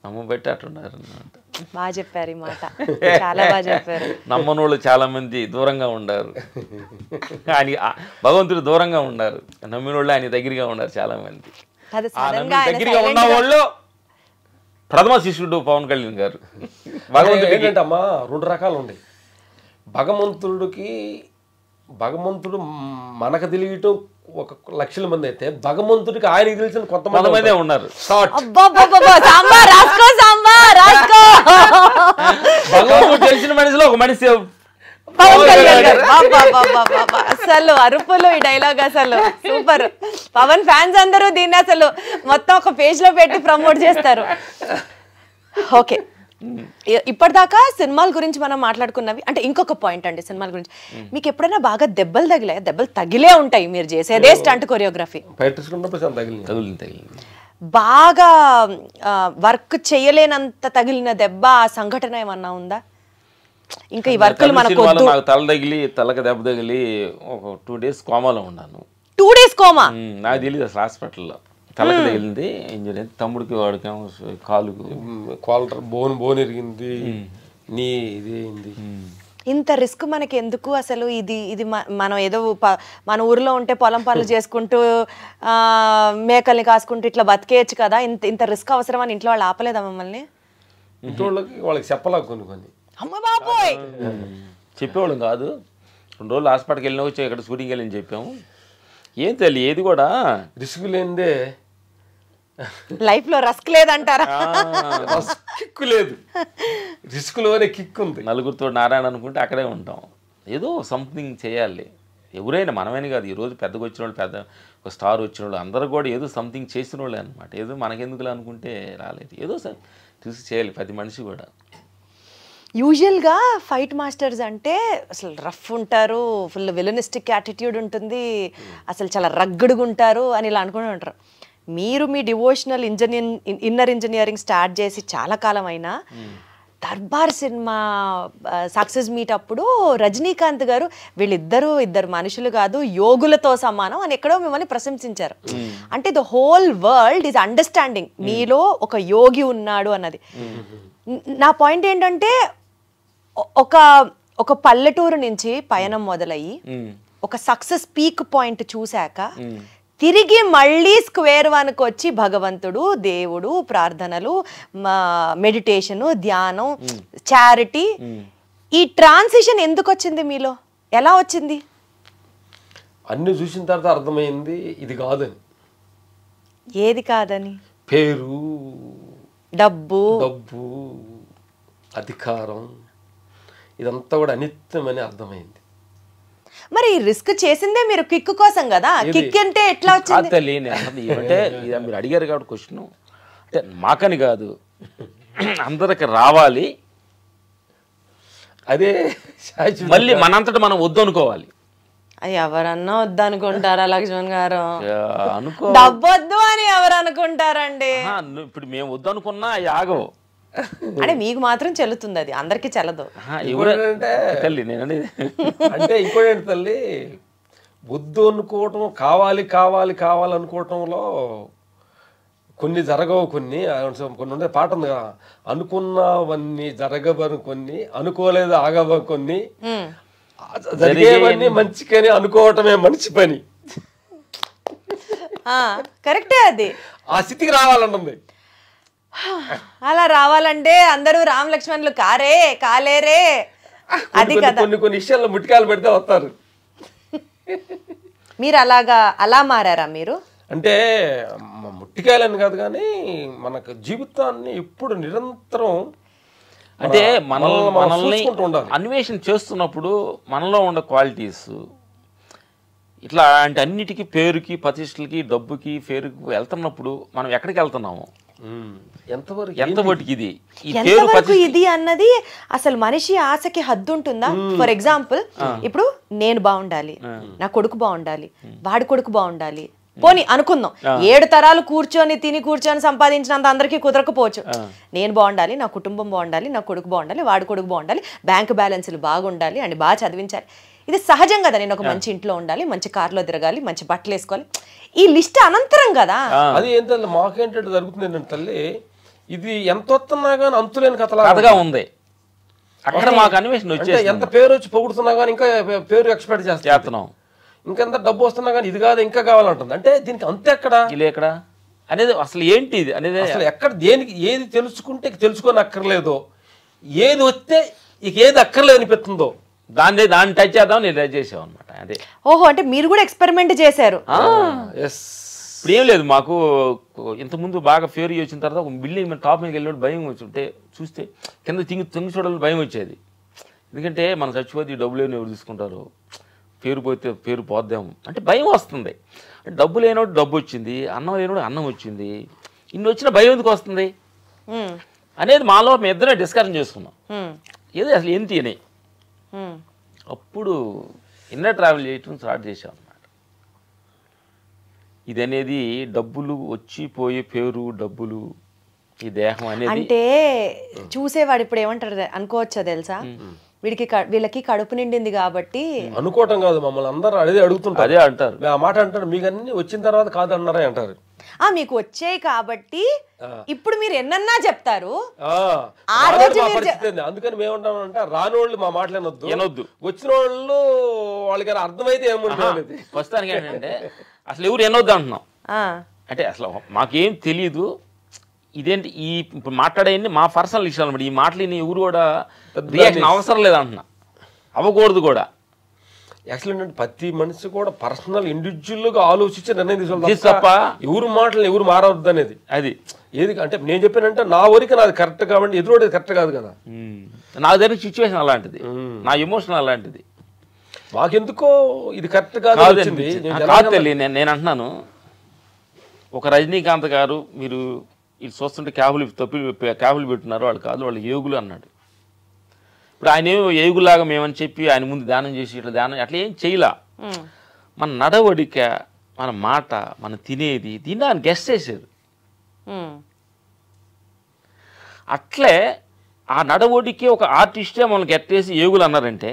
B: నమ్మబెట్టి అట్టున్నారు అన్నమాట.
A: బాగా చెప్పారు ఈ మాట, చాలా బాగా చెప్పారు.
B: నమ్మనోళ్ళు చాలా మంది దూరంగా ఉండారు, ఆయన భగవంతుడు దూరంగా ఉండారు. నమ్మినోళ్ళు ఆయన దగ్గరగా ఉన్నారు చాలా మంది. దగ్గరగా ఉన్న వాళ్ళు ప్రథమ శిష్యుడు పవన్ కళ్యాణ్ గారు.
C: భగవంతుడు ఏంటంటే అమ్మా 2 రకాలు ఉన్నాయి. భగవంతుడు మనకు తెలియటం 1 లక్షల మంది అయితే, భగవంతుడికి ఆయనకి తెలిసిన కొంతమంది
B: ఉన్నారు. భగవంతుడు తెలిసిన మనిషిలో ఒక మనిషి
A: పవన్ కళ్యాణ్ గారు. అసలు అరుపులు ఈ డైలాగ్ అసలు సూపర్. పవన్ ఫ్యాన్స్ అందరూ దీన్ని అసలు మొత్తం ఒక పేజ్ లో పెట్టి ప్రమోట్ చేస్తారు. ఓకే, ఇప్పటిదాకా సినిమాల గురించి మనం మాట్లాడుకున్నవి. అంటే ఇంకొక పాయింట్ అండి సినిమాల గురించి, మీకు ఎప్పుడైనా బాగా దెబ్బలు తగిలాయి? దెబ్బలు తగిలే ఉంటాయి, మీరు చేసేదే స్టంట్ కొరియోగ్రఫీ. బాగా వర్క్ చేయలేనంత తగిలిన దెబ్బ, ఆ సంఘటన ఏమన్నా ఉందా? ఇంకా ఈ వర్కులు మనకు
B: నాకు తల తగిలి, తలకి దెబ్బ తగిలి ఒక 2 days కోమాలో ఉన్నాను.
A: 2 days కోమా?
B: నాకు తెలియదు అసలు. హాస్పిటల్లో తలకి తగిలింది, ఇంజరీ. తమ్ముడికి వాడికేమో కాలుకు
C: కాలర్ బోన్ ఇరిగింది, నీ ఇదేంది.
A: ఇంత రిస్క్ మనకి ఎందుకు అసలు? ఇది మనం ఏదో మన ఊర్లో ఉంటే పొలం పనులు చేసుకుంటూ మేకల్ని కాసుకుంటూ ఇట్లా బతికేయచ్చు కదా, ఇంత రిస్క్ అవసరం అని ఇంట్లో వాళ్ళు ఆపలేదా మమ్మల్ని?
C: ఇంట్లో వాళ్ళకి చెప్పలా కొన్ని.
A: అమ్మ బాబోయ్,
B: చెప్పేవాళ్ళం కాదు. 2 రోజులు హాస్పిటల్కి వెళ్ళినా వచ్చి ఇక్కడ షూటింగ్కి వెళ్ళి చెప్పాము. ఏం తెలియదు, ఏది కూడా
C: రిస్క్ లేనిదే
A: లైఫ్ లో రస్క్ లేదంటారా?
C: కిక్కు లేదు, రిస్క్ లోనే కిక్ ఉంది.
B: నలుగురితో నారాయణ అనుకుంటే అక్కడే ఉంటాం. ఏదో సంథింగ్ చేయాలి. ఎవరైనా మనమేని కాదు, ఈరోజు పెద్దగా వచ్చిన వాళ్ళు, పెద్ద ఒక స్టార్ వచ్చిన వాళ్ళు అందరూ కూడా ఏదో సంథింగ్ చేసిన వాళ్ళే అనమాట. ఏదో మనకెందుకులే అనుకుంటే రాలేదు, ఏదో చూసి చేయాలి ప్రతి మనిషి కూడా.
A: యూజువల్గా ఫైట్ మాస్టర్స్ అంటే అసలు రఫ్ ఉంటారు, ఫుల్ విలనిస్టిక్ యాటిట్యూడ్ ఉంటుంది, అసలు చాలా రగ్గడుగా ఉంటారు అని ఇలా అనుకుంటూ ఉంటారు. మీరు మీ డివోషనల్ ఇన్నర్ ఇంజనీరింగ్ స్టార్ట్ చేసి చాలా కాలం అయినా దర్బార్ సినిమా సక్సెస్ మీట్ అప్పుడు రజనీకాంత్ గారు ఇద్దరు మనుషులు కాదు, యోగులతో సమానం అని ఎక్కడో మిమ్మల్ని ప్రశంసించారు. అంటే the whole world is understanding మీలో ఒక యోగి ఉన్నాడు అన్నది. నా పాయింట్ ఏంటంటే, ఒక పల్లెటూరు నుంచి పయనం మొదలయ్యి ఒక సక్సెస్ పీక్ పాయింట్ చూశాక తిరిగి మళ్ళీ స్క్వేర్ 1కి వచ్చి భగవంతుడు, దేవుడు, ప్రార్థనలు, మెడిటేషను, ధ్యానం, చారిటీ, ఈ ట్రాన్సిషన్ ఎందుకు వచ్చింది మీలో? ఎలా వచ్చింది?
C: అన్ని చూసిన తర్వాత అర్థమైంది ఇది కాదని.
A: ఏది కాదని?
C: పేరు,
A: డబ్బు, అధికారం,
C: ఇదంతా కూడా అనిత్యమని అర్థమైంది.
A: మరి రిస్క్ చేసిందే మీరు కిక్ కోసం కదా, కిక్ అంటే ఎట్లా వచ్చింది?
B: అంటే మీరు అడిగారు కాబట్టి క్వశ్చన్, అంటే మాకని కాదు అందరికి రావాలి,
C: అదే
B: మళ్ళీ మనంతటా మనం వద్దు అనుకోవాలి.
A: ఎవరన్నా వద్దు అనుకుంటారా లక్ష్మణ్ గారు? డబ్బొద్దు అని ఎవరు అనుకుంటారండి?
C: ఇప్పుడు మేము వద్దు అనుకున్నా ఆగవు.
A: అంటే మీకు మాత్రం చెల్లుతుంది, అది అందరికి చెల్లదు.
C: అంటే ఇంకోటి తల్లి, వద్దు అనుకోవటం, కావాలి కావాలి కావాలనుకోవటంలో కొన్ని జరగవు, కొన్ని ఉండే పాట ఉంది కదా, అనుకున్నవన్నీ జరగవని కొన్ని, అనుకోలేదు ఆగవ కొన్ని, జరిగేవన్నీ మంచికని అనుకోవటమే మంచి పని.
A: కరెక్టే, అది
C: ఆ స్థితికి రావాలన్నది.
A: అలా రావాలంటే అందరూ రామ్ లక్ష్మణులు కాలేరే, అది కదా.
C: కొన్ని విషయాల్లో ముట్టికాయలు పెడితే వస్తారు.
A: మీరు అలా మారారా మీరు?
C: అంటే ముట్టికాయలని కాదు కానీ మనకు జీవితాన్ని ఎప్పుడు నిరంతరం
B: అంటే మనల్ని అన్వేషణ చేస్తున్నప్పుడు మనలో ఉన్న క్వాలిటీస్ ఇట్లా అంటే అన్నిటికీ, పేరుకి, ప్రతిష్టలకి, డబ్బుకి, పేరుకి వెళ్తున్నప్పుడు మనం ఎక్కడికి వెళ్తున్నాము, ఎంతవరకు
A: ఇది అన్నది అసలు మనిషి ఆశకి హద్దు ఉంటుందా? ఫర్ ఎగ్జాంపుల్, ఇప్పుడు నేను బాగుండాలి, నా కొడుకు బాగుండాలి, వాడి కొడుకు బాగుండాలి, పోనీ అనుకుందాం 7 తరాలు తిని కూర్చొని సంపాదించినంత అందరికీ కుదరకపోవచ్చు. నేను బాగుండాలి, నా కుటుంబం బాగుండాలి, నా కొడుకు బాగుండాలి, వాడి కొడుకు బాగుండాలి, బ్యాంక్ బ్యాలెన్స్లు బాగుండాలి అండ్ బాగా చదివించాలి. ఇది సహజం కదా, నేను ఒక మంచి ఇంట్లో ఉండాలి, మంచి కార్లో తిరగాలి, మంచి బట్టలు వేసుకోవాలి, ఈ లిస్ట్ అనంతరం కదా.
C: అది ఏంటంటే మాకేంటంటే జరుగుతుంది ఏంటంటే తల్లి, ఇది ఎంత వస్తున్నా కానీ అంతులేని
B: కథగా ఉంది. అక్కడ మాకు అన్వేషణ వచ్చేసి
C: ఎంత పేరు వచ్చి పొగుడుతున్నా కానీ ఇంకా పేరు ఎక్స్పెక్ట్
B: చేస్తున్నాం,
C: ఇంకెంత డబ్బు వస్తున్నా కానీ ఇది కాదు ఇంకా కావాలంటుంది. అంటే దీనికి అంతే ఎక్కడ
B: ఇలా ఎక్కడ అనేది అసలు ఏంటి ఇది అనేది
C: అసలు ఎక్కడ దేనికి ఏది తెలుసుకుంటే తెలుసుకొని అక్కర్లేదో, ఏది వస్తే ఇక ఏది అక్కర్లేదు అనిపిస్తుందో
B: దాన్ని టచ్ చేద్దాం నేను టచ్ చేసాం అనమాట. అదే
A: ఓహో, అంటే మీరు కూడా ఎక్స్పెరిమెంట్ చేశారు.
B: ఇప్పుడు ఏం లేదు, మాకు ఇంతకుముందు బాగా ఫేర్ వచ్చిన తర్వాత ఒక బిల్డింగ్ మీద టాప్ మీదకి వెళ్ళినప్పుడు భయం వచ్చి చూస్తే కింద తింగి చూడాలి భయం వచ్చేది. ఎందుకంటే మనం చచ్చిపోతే ఈ డబ్బులు ఎవరు తీసుకుంటారు, పేరు పోతే పేరు పోద్దాము అంటే భయం వస్తుంది. డబ్బు లేనోడు డబ్బు వచ్చింది, అన్నం లేనోడు అన్నం వచ్చింది, ఇన్ని వచ్చిన భయం ఎందుకు వస్తుంది అనేది మాలో మేము ఇద్దరే డిస్కషన్ చేసుకున్నాం. ఏదో అసలు ఏంటి అని అప్పుడు ఇన్నర్ ట్రావెల్ చేయటం స్టార్ట్ చేసాం అన్నమాట. ఇది అనేది డబ్బులు వచ్చి పోయే పేరు, డబ్బులు, ఈ దేహం అనేది
A: అంటే చూసేవాడు ఇప్పుడు ఏమంటారు అనుకోవచ్చా తెలుసా, వీళ్ళకి కడుపు నిండింది కాబట్టి
C: అనుకోవటం కాదు, మమ్మల్ని అందరూ అదే అడుగుతుంటారు,
B: అదే అంటారు,
C: ఆ మాట అంటారు, మీకు అన్ని వచ్చిన తర్వాత కాదు అన్నారా అంటారు.
A: మీకు వచ్చాయి కాబట్టి ఇప్పుడు మీరు ఎన్నన్నా చెప్తారు.
C: అందుకని మేమంటామంటే రానోళ్ళు మా మాటలేనొద్దు, వచ్చిన వాళ్ళు వాళ్ళకి అర్థమైతే ఏముంటుంది.
B: ప్రస్తుతానికి ఏంటంటే అసలు ఎవరు ఎన్నొద్దు అంటున్నాం. అంటే అసలు మాకేం తెలియదు, ఇదేంటి ఈ ఇప్పుడు మాట్లాడేయండి మా పర్సనల్ విషయాలు అనమాట. ఈ మాటలు ఎవరు కూడా రియాక్షన్ అవసరం లేదంటున్నా, అవ్వకూడదు కూడా.
C: యాక్చువల్ అంటే ప్రతి మనిషి కూడా పర్సనల్ ఇండివిజువల్ గా ఆలోచించి నిర్ణయం తీసుకోవాలి తప్ప ఎవరు మాటలు ఎవరు మారవద్దు అనేది.
B: అది
C: ఏది అంటే నేను చెప్పానంటే నా వరకు నాది కరెక్ట్ కాబట్టి ఎదురోడేది కరెక్ట్ కాదు కదా.
B: నా దగ్గర సిచ్యువేషన్ అలాంటిది, నా ఎమోషన్ అలాంటిది,
C: మాకెందుకో ఇది కరెక్ట్ కాదు.
B: నేను అంటున్నాను, ఒక రజనీకాంత్ గారు మీరు ఇది చూస్తుంటే క్యాబులు పెట్టున్నారు, వాళ్ళు కాదు వాళ్ళు యోగులు అన్నాడు. ఇప్పుడు ఆయన ఏమో యోగులాగా మేమని చెప్పి ఆయన ముందు ధ్యానం చేసి ఇట్లా ధ్యానం అట్లా ఏం చేయలా. మన నడవడిక, మన మాట, మన తినేది దీన్ని ఆయన గెస్ట్ చేసేది. అట్లే ఆ నడవడికి ఒక ఆర్టిస్టే మనల్ని గెట్టేసి యోగులు అన్నారంటే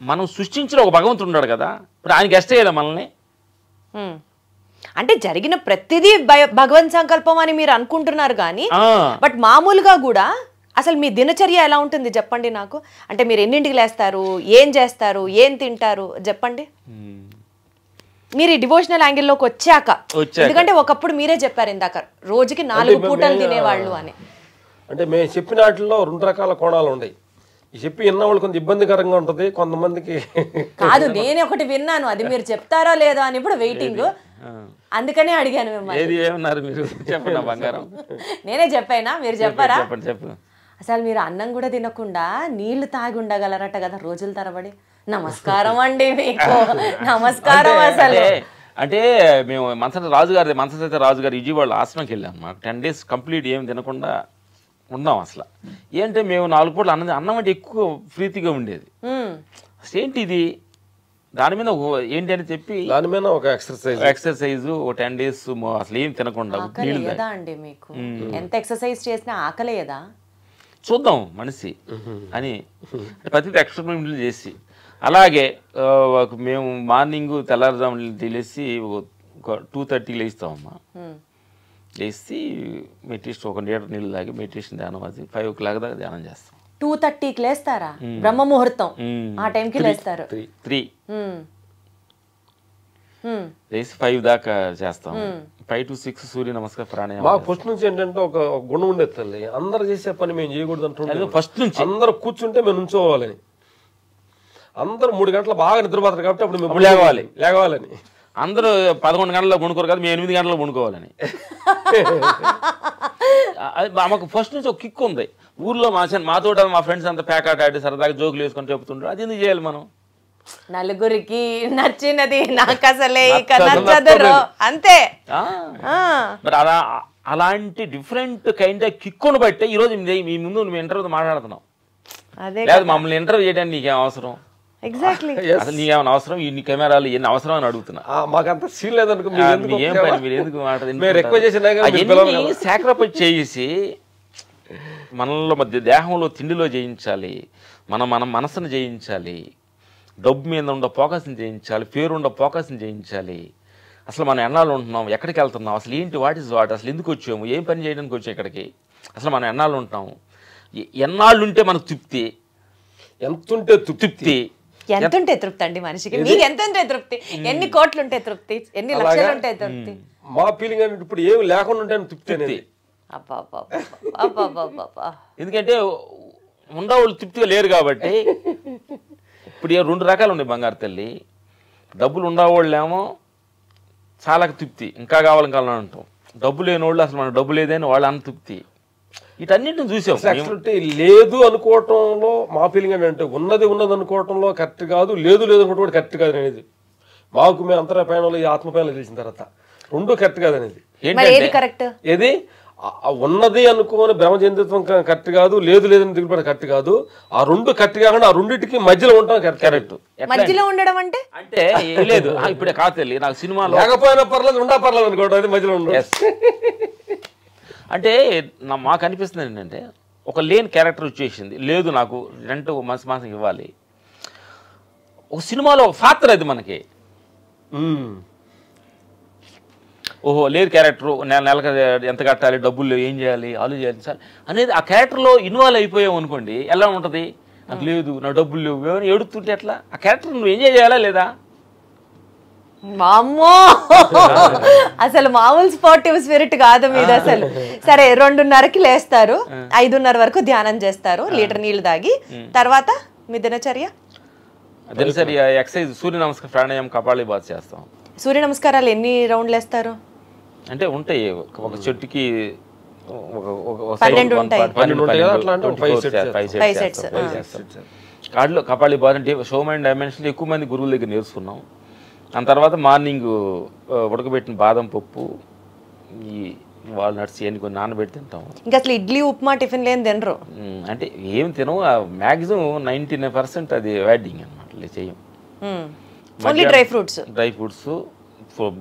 B: మనం సృష్టించిన ఒక భగవంతుడు ఉన్నాడు కదా, ఇప్పుడు ఆయన గెస్ట్ చేయలే మనల్ని.
A: అంటే జరిగిన ప్రతిదీ భగవంత్ సంకల్పం అని మీరు అనుకుంటున్నారు కానీ బట్ మామూలుగా కూడా అసలు మీ దినచర్య ఎలా ఉంటుంది చెప్పండి నాకు. అంటే మీరు ఎన్నింటికి లేస్తారు, ఏం చేస్తారు, ఏం తింటారు చెప్పండి మీరు ఈ డివోషనల్ యాంగిల్లోకి వచ్చాక. ఎందుకంటే ఒకప్పుడు మీరే చెప్పారు ఇందాక రోజుకి 4 పూటలు తినేవాళ్ళు అని.
C: అంటే మేము చెప్పిన వాటిల్లో 2 రకాల కోణాలు ఉన్నాయి. ఈ చెప్పి విన్నవాళ్ళు కొంత ఇబ్బందికరంగా ఉంటుంది, కొంతమందికి
A: కాదు. నేను ఒకటి విన్నాను, అది మీరు చెప్తారో లేదో అని ఇప్పుడు వెయిటింగ్, అందుకనే అడిగాను
B: మిమ్మల్ని.
A: నేనే చెప్పానా, మీరు చెప్పారా?
B: చెప్పు.
A: అసలు మీరు అన్నం కూడా తినకుండా నీళ్లు తాగి ఉండగలరట కదా రోజుల తరబడి. నమస్కారం అండి మీకు, నమస్కారం. అసలు
B: అంటే మేము మనసైతే రాజు గారు విజయవాడ ఆశ్రమంకి వెళ్ళాం. మాకు 10 days కంప్లీట్ ఏం తినకుండా ఉన్నాం. అసలు ఏంటంటే మేము 4 పూటలు అన్నం అంటే ఎక్కువ ప్రీతిగా ఉండేది. ఏంటి ఇది, దాని మీద ఏంటి అని చెప్పి
C: దాని మీద ఒక
B: ఎక్సర్సైజ్ ఒక 10 days అసలు ఏం తినకుండా
A: అండి. మీకు ఎంత ఎక్సర్సైజ్ చేసినా ఆకలేదా
B: చూద్దాం మనిషి అని ప్రతి ఎక్స్పెరిమెంట్లు చేసి అలాగే మేము మార్నింగ్ తెల్లారుజాము తెలిసి 2:30 లేస్తామమ్మా. లేచి మెడిటేషన్ 1 లీటర్ నీళ్ళు తాగి మెడిటేషన్ ధ్యానం అది 5 o'clock దాకా ధ్యానం చేస్తాం.
A: 2:30కి లేస్తారా? బ్రహ్మ ముహూర్తం ఆ టైంకి లేస్తారు.
B: 3 లేచి 5 దాకా చేస్తాం. 5 to 6 సూర్య నమస్కారం ప్రాణాయామం.
C: మాకు ఫస్ట్ నుంచి ఏంటంటే ఒక గుణం ఉండేది తల్లి, అందరు చేసే పని మేము చేయకూడదు అంటుండే.
B: ఫస్ట్ నుంచి
C: అందరూ కూర్చుంటే మేము నుంచోవాలని, అందరూ 3 గంటలు బాగా నిద్రపోతారు కాబట్టి అప్పుడు మేము లేవాలని.
B: అందరూ 11 గంటల్లో కొనుక్కోరు కదా, మేము 8 గంటల్లో కొనుక్కోవాలని. మాకు ఫస్ట్ నుంచి ఒక కిక్ ఉంది. ఊర్లో మాతో మా ఫ్రెండ్స్ అంతా ప్యాకాట్ ఆడి సరదాగా జోకులు వేసుకొని చెప్తుంటారు. అది ఎందుకు చేయాలి మనం?
A: నలుగురికి నచ్చినది నాకు అసలే నచ్చదు అంతే.
B: మరి అలాంటి డిఫరెంట్ కైండ్ ఆఫ్ కిక్కును బట్టే ఈరోజు మీ ముందు మేము ఇంటర్వ్యూ మాట్లాడుతున్నాం. లేదు మమ్మల్ని ఇంటర్వ్యూ చేయడానికి నీకేం అవసరం, అసలు నీకేమైనా అవసరం, ఈ కెమెరాలు ఎన్ని అవసరం అని అడుగుతున్నా.
C: మాకంత సీన్ లేదనుకో,
B: ఏం పని మీరు ఎందుకు మాట్లాడుతున్నారు? సాక్రిఫైస్ చేసి మనలో మధ్య దేహంలో తిండిలో జయించాలి, మన మనసును జయించాలి. డబ్బు మీద ఉండే ఫోకస్ని చేయించాలి, పేరు ఉండే ఫోకస్ని చేయించాలి. అసలు మనం ఎన్నాళ్ళు ఉంటున్నాం, ఎక్కడికి వెళ్తున్నాం, అసలు ఏంటి, వాట్ ఈజ్ వాట్, అసలు ఎందుకు వచ్చాము, ఏం పని చేయడానికి వచ్చాం ఇక్కడికి, అసలు మనం ఎన్నాళ్ళు ఉంటాము, ఎన్నాళ్ళు ఉంటే మనకు తృప్తి,
C: ఎంతుంటే తృప్తి.
A: ఎంత ఉంటే తృప్తి అండి మనిషికి? మీకు ఎంత ఉంటే తృప్తి? ఎన్ని కోట్లు ఉంటే తృప్తి? ఎన్ని లక్షలు ఉంటే తృప్తి?
C: మా ఫీలింగ్ అంటే ఇప్పుడు ఏమి లేకుండా ఉంటే తృప్తి అనేది.
B: ఎందుకంటే ఉండవాళ్ళు తృప్తిగా లేరు కాబట్టి. ఇప్పుడు 2 రకాలు ఉన్నాయి బంగారు తల్లి. డబ్బులు ఉండేవాళ్ళేమో చాలా తృప్తి, ఇంకా కావాలని కావాలని అంటాం. డబ్బు లేని వాళ్ళు అసలు మనకు డబ్బు లేదని వాళ్ళు అన్న తృప్తి. వీటన్నిటిని చూసాం.
C: లేదు అనుకోవటంలో మా ఫీలింగ్ ఏంటంటే ఉన్నది అనుకోవటంలో కరెక్ట్ కాదు, లేదు అనుకోవటం కూడా కరెక్ట్ కాదు అనేది. మాకు మేము అంతర పయనంలో ఈ ఆత్మ పయనంలో తెలిసిన తర్వాత 2 కరెక్ట్ కాదు అనేది. ఏది ఉన్నది అనుకోని భ్రమ చెందుతాం కరెక్ట్ కాదు, లేదని దిగుబడి కరెక్ట్ కాదు. ఆ 2 కరెక్ట్ కాకుండా ఆ రెండింటికి మధ్యలో ఉంటాం కరెక్ట్.
A: మధ్యలో ఉండడం అంటే
B: లేదు ఇప్పుడే కాదు తెలియదు నాకు. సినిమాలో
C: లేకపోయినా పర్లేదు, పర్లేదు అనుకోవడం, అది మధ్యలో ఉండడం.
B: అంటే మాకు అనిపిస్తుంది ఏంటంటే ఒక లేని క్యారెక్టర్ వచ్చేసింది, లేదు నాకు రెంట్ మాసం ఇవ్వాలి. ఒక సినిమాలో ఒక పాత్ర అది మనకి. ఓహో లేదు క్యారెక్టర్, నెలకు ఎంత కట్టాలి, డబ్బులు లేవు, ఏం చేయాలి, చేయాలి సార్ అనేది ఆ క్యారెక్టర్లో ఇన్వాల్వ్ అయిపోయావు అనుకోండి, ఎలా ఉంటుంది? నాకు లేదు, నా డబ్బులు లేవు, ఏమైనా ఏడుతుంటే ఎట్లా? ఆ క్యారెక్టర్ నువ్వు ఎంజాయ్ చేయాలా లేదా?
A: అమ్మో అసలు మామూలు స్పోర్టివ్ స్పిరిట్ కాదు మీద అసలు. సరే 2:30కి లేస్తారు, 5:30 వరకు ధ్యానం చేస్తారు, లీటర్ నీళ్లు తాగి, తర్వాత మీ దినచర్య
B: ఎక్సర్సైజ్, సూర్య నమస్కారం, ప్రాణాయామం, కపాలి బాత్ చేస్తాం.
A: సూర్య నమస్కారాలు ఎన్ని రౌండ్లు వేస్తారు?
B: అంటే ఉంటాయి, ఒక చెట్టుకి
A: 12 ఉంటాయి.
B: కాడులో కపాలి బాత్ అంటే షో మైండ్ డైమెన్షన్ ఎక్కువ మంది గురువుల దగ్గర నేర్చుకున్నాం. దాని తర్వాత మార్నింగ్ ఉడకబెట్టిన బాదం పప్పు, ఈ వాల్నట్స్ ఇవన్నీ కొన్ని నానబెట్టి తింటాము.
A: ఇంకా అసలు ఇడ్లీ ఉప్మా టిఫిన్ లేని తినరు.
B: అంటే ఏం తినవు, మ్యాక్సిమం 99% అది అవాయిడింగ్ అనమాట, చెయ్యం.
A: ఓన్లీ డ్రై ఫ్రూట్స్,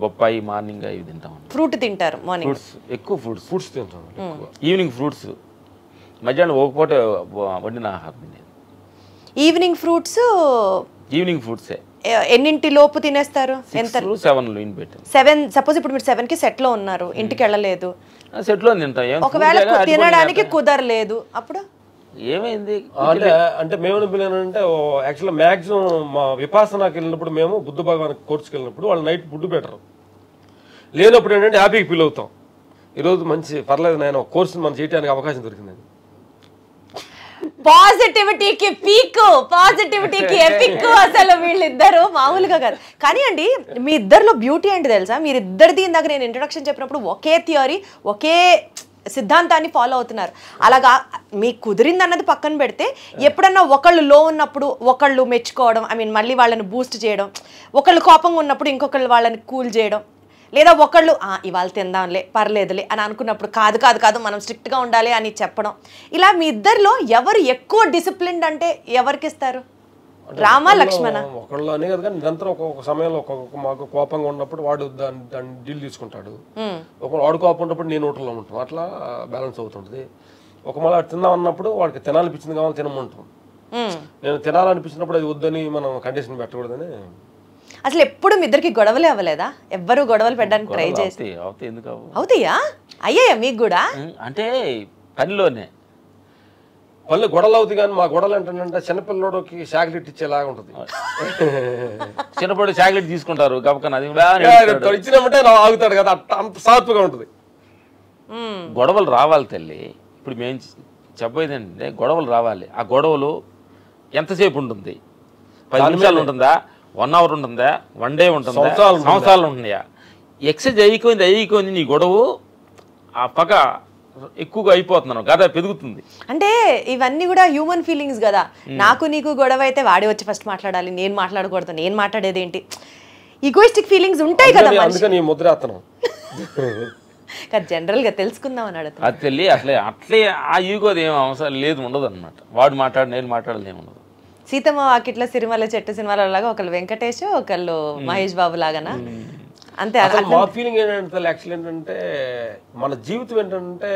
B: బొప్పాయి మార్నింగ్ అవి తింటాం.
A: ఫ్రూట్ తింటారు మార్నింగ్?
B: ఫ్రూట్స్ ఎక్కువ, ఫ్రూట్స్
C: తింటాం.
B: ఈవినింగ్ ఫ్రూట్స్, మధ్యాహ్నం ఒక పూట వండిన ఆహారం.
A: ఈవినింగ్ ఫ్రూట్సే ఎన్నింటి లోపు తినేస్తారు? 7 సపోజ్ ఇప్పుడు మీరు 7కి సెట్లో ఉన్నారు, ఇంటికి వెళ్ళలేదు,
B: సెట్లో తింటాం.
A: ఒకవేళ తినడానికి కుదరలేదు, అప్పుడు
B: ఏమైంది
C: అంటే మేము అంటే యాక్చువల్గా మ్యాక్సిమం మా విపాసనకి వెళ్ళినప్పుడు, మేము బుద్ధ భగవాన్ కోర్సుకి వెళ్ళినప్పుడు వాళ్ళు నైట్ ఫుడ్ పెట్టరు. లేనప్పుడు ఏంటంటే హ్యాపీగా ఫీల్ అవుతాం, ఈరోజు మంచి పర్లేదు నాయన కోర్సుని మనం చేయడానికి అవకాశం దొరికిందని.
A: పాజిటివిటీకి పీక్, పాజిటివిటీకి ఎపిక్. అసలు వీళ్ళిద్దరు మామూలుగా కాదు. కానీ అండి మీ ఇద్దరిలో బ్యూటీ ఏంటి తెలుసా? మీరిద్దరిది ఇందాక నేను ఇంట్రొడక్షన్ చెప్పినప్పుడు ఒకే థియరీ, ఒకే సిద్ధాంతాన్ని ఫాలో అవుతున్నారు. అలాగా మీకు కుదిరింది అన్నది పక్కన పెడితే, ఎప్పుడన్నా ఒకళ్ళు లో ఉన్నప్పుడు ఒకళ్ళు మెచ్చుకోవడం, మళ్ళీ వాళ్ళని బూస్ట్ చేయడం, ఒకళ్ళు కోపంగా ఉన్నప్పుడు ఇంకొకళ్ళు వాళ్ళని కూల్ చేయడం, లేదా ఒకళ్ళు ఇవాళ తిందాంలే పర్లేదులే అని అనుకున్నప్పుడు కాదు కాదు కాదు మనం స్ట్రిక్ట్గా ఉండాలి అని చెప్పడం. ఇలా మీ ఇద్దరిలో ఎవరు ఎక్కువ డిసిప్లిన్డ్ అంటే ఎవరికి ఇస్తారు? రామ లక్ష్మణ?
C: ఒకళ్ళు అనే కదా, కానీ నిరంతరం ఒక్కొక్క సమయంలో మాకు కోపంగా ఉన్నప్పుడు వాడు దాన్ని డీల్ తీసుకుంటాడు, వాడు కోపం ఉన్నప్పుడు నేను హోటల్లో ఉంటాం, అట్లా బ్యాలెన్స్ అవుతుంటుంది. ఒక మళ్ళీ తిందాం అన్నప్పుడు వాడికి తినాలనిపించింది కావాలి తినమంటాం, నేను తినాలనిపించినప్పుడు అది వద్దని మనం కండిషన్ పెట్టకూడదని.
A: అసలు ఎప్పుడు మీ ఇద్దరికి గొడవలే అవ్వలేదా? ఎవ్వరు గొడవలు పెట్టడానికి ట్రై చేస్తే అవుతాయా? అయ్యాయా మీకు కూడా?
B: అంటే పనిలోనే
C: పళ్ళు గొడవలు అవుతాయి, కానీ మా గొడవలు ఏంటంటే చిన్నపిల్లడికి చాక్లెట్ ఇచ్చేలాగా ఉంటుంది.
B: చిన్నప్పుడు చాక్లెట్ తీసుకుంటారు
C: ఇచ్చినప్పుడే ఆగుతాడు కదా, అంత సాత్పుగా ఉంటుంది.
B: గొడవలు రావాలి తల్లి. ఇప్పుడు మేము చెప్పేది ఏంటంటే గొడవలు రావాలి. ఆ గొడవలు ఎంతసేపు ఉంటుంది? 10 నిమిషాలు ఉంటుందా, 1 అవర్ ఉంటుందా, 1 డే ఉంటుందా, సంవత్సరాలు ఉంటుందా? ఎక్సైజ్ అయిపోయింది నీ గొడవ ఆ పగ ఎక్కువగా అయిపోతున్నాను కదా, పెరుగుతుంది.
A: అంటే ఇవన్నీ కూడా హ్యూమన్ ఫీలింగ్స్ కదా. నాకు నీకు గొడవ అయితే వాడి వచ్చి ఫస్ట్ మాట్లాడాలి, నేను మాట్లాడకూడదు, నేను మాట్లాడేది ఏంటి, ఈగోయిస్టిక్ ఫీలింగ్స్ ఉంటాయి కదా. జనరల్ గా తెలుసుకుందాం అని అడుగుతా.
B: అది తెలియ అట్లే ఆ ఈగోది ఏం అవసరం లేదు, ఉండదు అనమాట. వాడు మాట్లాడు నేను మాట్లాడదు ఏముండదు.
A: సీతమ్మ వాకిట్లో సిరిమల్ల చెట్టు సినిమాల లాగా ఒకళ్ళు వెంకటేష్, ఒకళ్ళు మహేష్ బాబు లాగానా? అంతే.
C: మా ఫీలింగ్ ఏంటంటే యాక్చువల్ ఏంటంటే మన జీవితం ఏంటంటే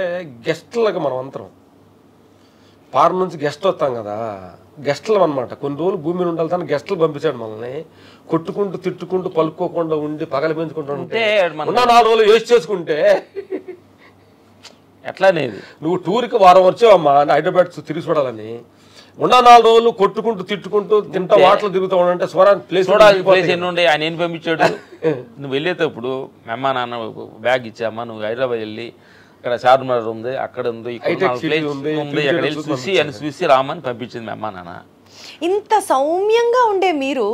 C: గెస్ట్లాగా మనం అంతరం ఫారెన్ నుంచి గెస్ట్ వస్తాం కదా, గెస్టులు అనమాట. కొన్ని రోజులు భూమి మీద ఉండాలి తను గెస్టులు పంపించాడు మనల్ని. కొట్టుకుంటూ తిట్టుకుంటూ పలుకోకుండా ఉండి పగల పెంచుకుంటూ ఉంటే ఉన్న 4 రోజులు వేస్ట్ చేసుకుంటే
B: ఎట్లానేది.
C: నువ్వు టూర్కి వారం వచ్చావమ్మా హైదరాబాద్ తిరిగి చూడాలని. ఉన్న 4 రోజులు కొట్టుకుంటూ తిట్టుకుంటూ తింటా వాటలు తిరుగుతూ ఉంటే స్వరాన్ని ప్లేస్
B: ప్లేస్ ఎన్ని ఉండే. ఆయన ఏం పంపించాడు, నువ్వు వెళ్ళేటప్పుడు అమ్మ నాన్న బ్యాగ్ ఇచ్చామ్మా, నువ్వు హైదరాబాద్ వెళ్ళి అక్కడ చార్మినార్ ఉంది, అక్కడ ఉంది, ఉంది, అక్కడ వెళ్ళి చూసి అని చూసి రామని పంపించింది అమ్మ నాన్న.
A: ఇంత సౌమ్యంగా ఉండే మీరు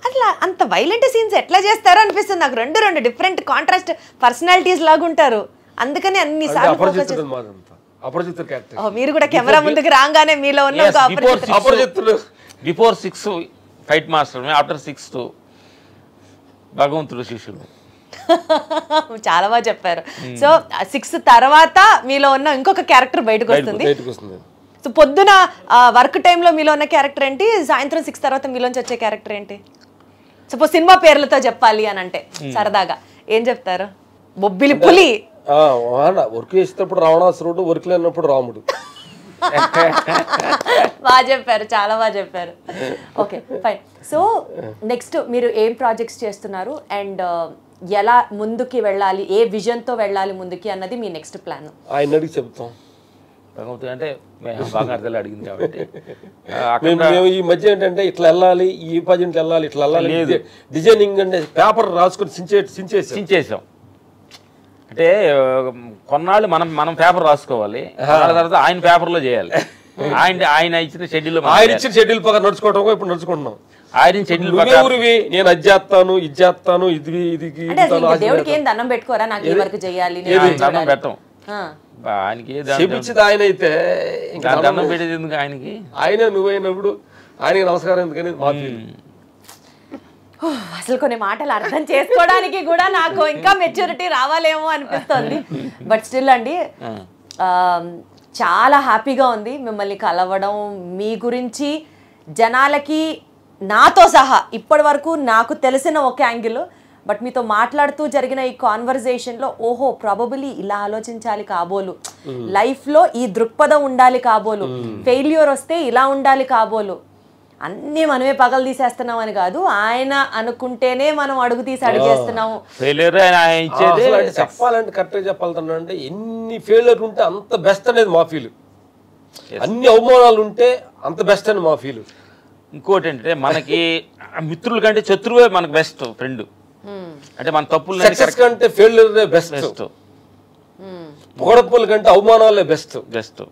A: అట్లా అంత వైలెంట్ సీన్స్ ఎట్లా చేస్తారో అనిపిస్తుంది నాకు. రెండు డిఫరెంట్ కాంట్రాస్ట్ పర్సనాలిటీస్ లాగా ఉంటారు. అందుకని అన్ని సార్లు మీరు కూడా కెమెరా ముందుకు రాగానే మీలో ఉన్న
C: అపరిచితుడు.
B: బిఫోర్ 6 ఫైట్ మాస్టర్, ఆఫ్టర్ 6 భగవంతుడు శిష్యులు.
A: చాలా బాగా చెప్పారు. సో 6 తర్వాత మీలో ఉన్న ఇంకొక క్యారెక్టర్ బయటకు వస్తుంది. సో పొద్దున వర్క్ టైంలో మీలో ఉన్న క్యారెక్టర్ ఏంటి, సాయంత్రం 6 తర్వాత మీలోంచి వచ్చే క్యారెక్టర్ ఏంటి? సపోజ్ సినిమా పేర్లతో చెప్పాలి అని అంటే సరదాగా ఏం చెప్తారు? బొబ్బిలి పులి,
C: వర్క్ చేసేటప్పుడు రావణాసురుడు, వర్క్ లేనప్పుడు రాముడు.
A: బాగా చెప్పారు, చాలా బాగా చెప్పారు. Okay fine. సో నెక్స్ట్ మీరు ఏం ప్రాజెక్ట్స్ చేస్తున్నారు అండ్ ఎలా ముందుకి వెళ్ళాలి, ఏ విజన్తో వెళ్ళాలి ముందుకి అన్నది మీ నెక్స్ట్ ప్లాన్?
C: ఆయన అడిగి చెప్తాం.
B: అంటే బాగా అర్థాలు అడిగింది కాబట్టి
C: మేము ఈ మధ్య ఏంటంటే ఇట్లా వెళ్ళాలి, ఈ పజింట్ వెళ్ళాలి, ఇట్లా వెళ్ళాలి, డిజైనింగ్ అంటే పేపర్ రాసుకొని సించేసాం.
B: అంటే కొన్నాళ్ళు మనం పేపర్ రాసుకోవాలి, తర్వాత ఆయన పేపర్లో చేయాలి. ఆయన ఇచ్చిన షెడ్యూల్,
C: ఆయన ఇచ్చిన షెడ్యూల్ ప్రకారం నడుచుకోవడం. ఇప్పుడు నడుచుకుంటున్నాం.
B: ఆయన షెడ్యూల్
C: నేను అది చేస్తాను, ఇది చేస్తాను, ఇది
A: దేవుడికి ఏం దండం పెట్టుకోరా, నాకు ఈ వరకు చేయాలి
B: దండం పెట్టం. ఆయనకి
C: చెప్పించింది ఆయన అయితే
B: దండం పెట్టేది ఎందుకు ఆయనకి?
C: ఆయన నువ్వైనప్పుడు ఆయనకి నమస్కారం ఎందుకని మా
A: అసలు కొన్ని మాటలు అర్థం చేసుకోవడానికి కూడా నాకు ఇంకా మెచ్యూరిటీ రావాలేమో అనిపిస్తుంది. బట్ స్టిల్ అండి చాలా హ్యాపీగా ఉంది మిమ్మల్ని కలవడం. మీ గురించి జనాలకి నాతో సహా ఇప్పటి వరకు నాకు తెలిసిన ఒక యాంగిల్, బట్ మీతో మాట్లాడుతూ జరిగిన ఈ కాన్వర్జేషన్లో ఓహో ప్రాబబులీ ఇలా ఆలోచించాలి కాబోలు, లైఫ్లో ఈ దృక్పథం ఉండాలి కాబోలు, ఫెయిల్యూర్ వస్తే ఇలా ఉండాలి కాబోలు, అన్నీ మనమే పగలు తీసేస్తున్నాం అని కాదు, ఆయన అనుకుంటేనే మనం అడుగు తీసి అడిగేస్తున్నాము.
C: చెప్పాలంటే కరెక్ట్గా చెప్పాలంటే ఎన్ని ఫెయిల్యూర్ ఉంటే అంత బెస్ట్ అనేది మా ఫీల్. అన్ని అవమానాలు ఉంటే అంత బెస్ట్ అని మా ఫీల్.
B: ఇంకోటి ఏంటంటే మనకి మిత్రుల కంటే శత్రువే మనకు బెస్ట్ ఫ్రెండ్. అంటే మన తప్పులు
C: కంటే ఫెయిల్యూర్ బెస్ట్, పొగడప్పుల కంటే అవమానాలే బెస్ట్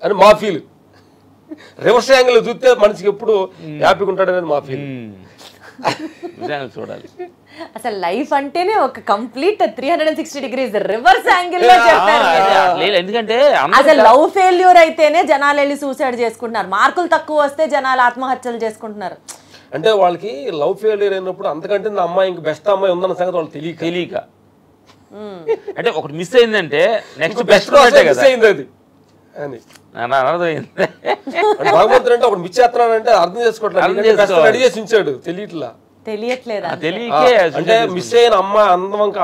C: అని మా ఫీల్. రివర్స్ యాంగిల్ చూస్తే మనిషికి ఎప్పుడు హ్యాపీగా ఉంటాడు అనేది మా ఫీల్.
B: చూడాలి.
A: అసలు లైఫ్ అంటేనే ఒక కంప్లీట్ 360 degrees రివర్స్ యాంగిల్ లో చెప్పారు.
B: ఎందుకంటే
A: అసలు లవ్ ఫెయిల్యూర్ అయితేనే జనాలు వెళ్ళి సూసైడ్ చేసుకుంటున్నారు, మార్కులు తక్కువ వస్తే జనాలు ఆత్మహత్యలు చేసుకుంటున్నారు.
C: అంటే వాళ్ళకి లవ్ ఫెయిల్యూర్ అయినప్పుడు అంతకంటే నా అమ్మాయి ఇంక బెస్ట్ అమ్మాయి ఉందన్న సంగతి వాళ్ళు తెలియక
B: అంటే ఒకటి మిస్ అయిందంటే నెక్స్ట్ బెస్ట్
C: మిస్ అయింది అది అని భగవంతుడు అంటే ఒకటి మిస్ చేస్తున్నాడంటే అర్థం చేసుకోవట్లేదు, రెడీ చేసి ఉంచాడు తెలియట్లా అంటే మిస్ అయిన అమ్మాయి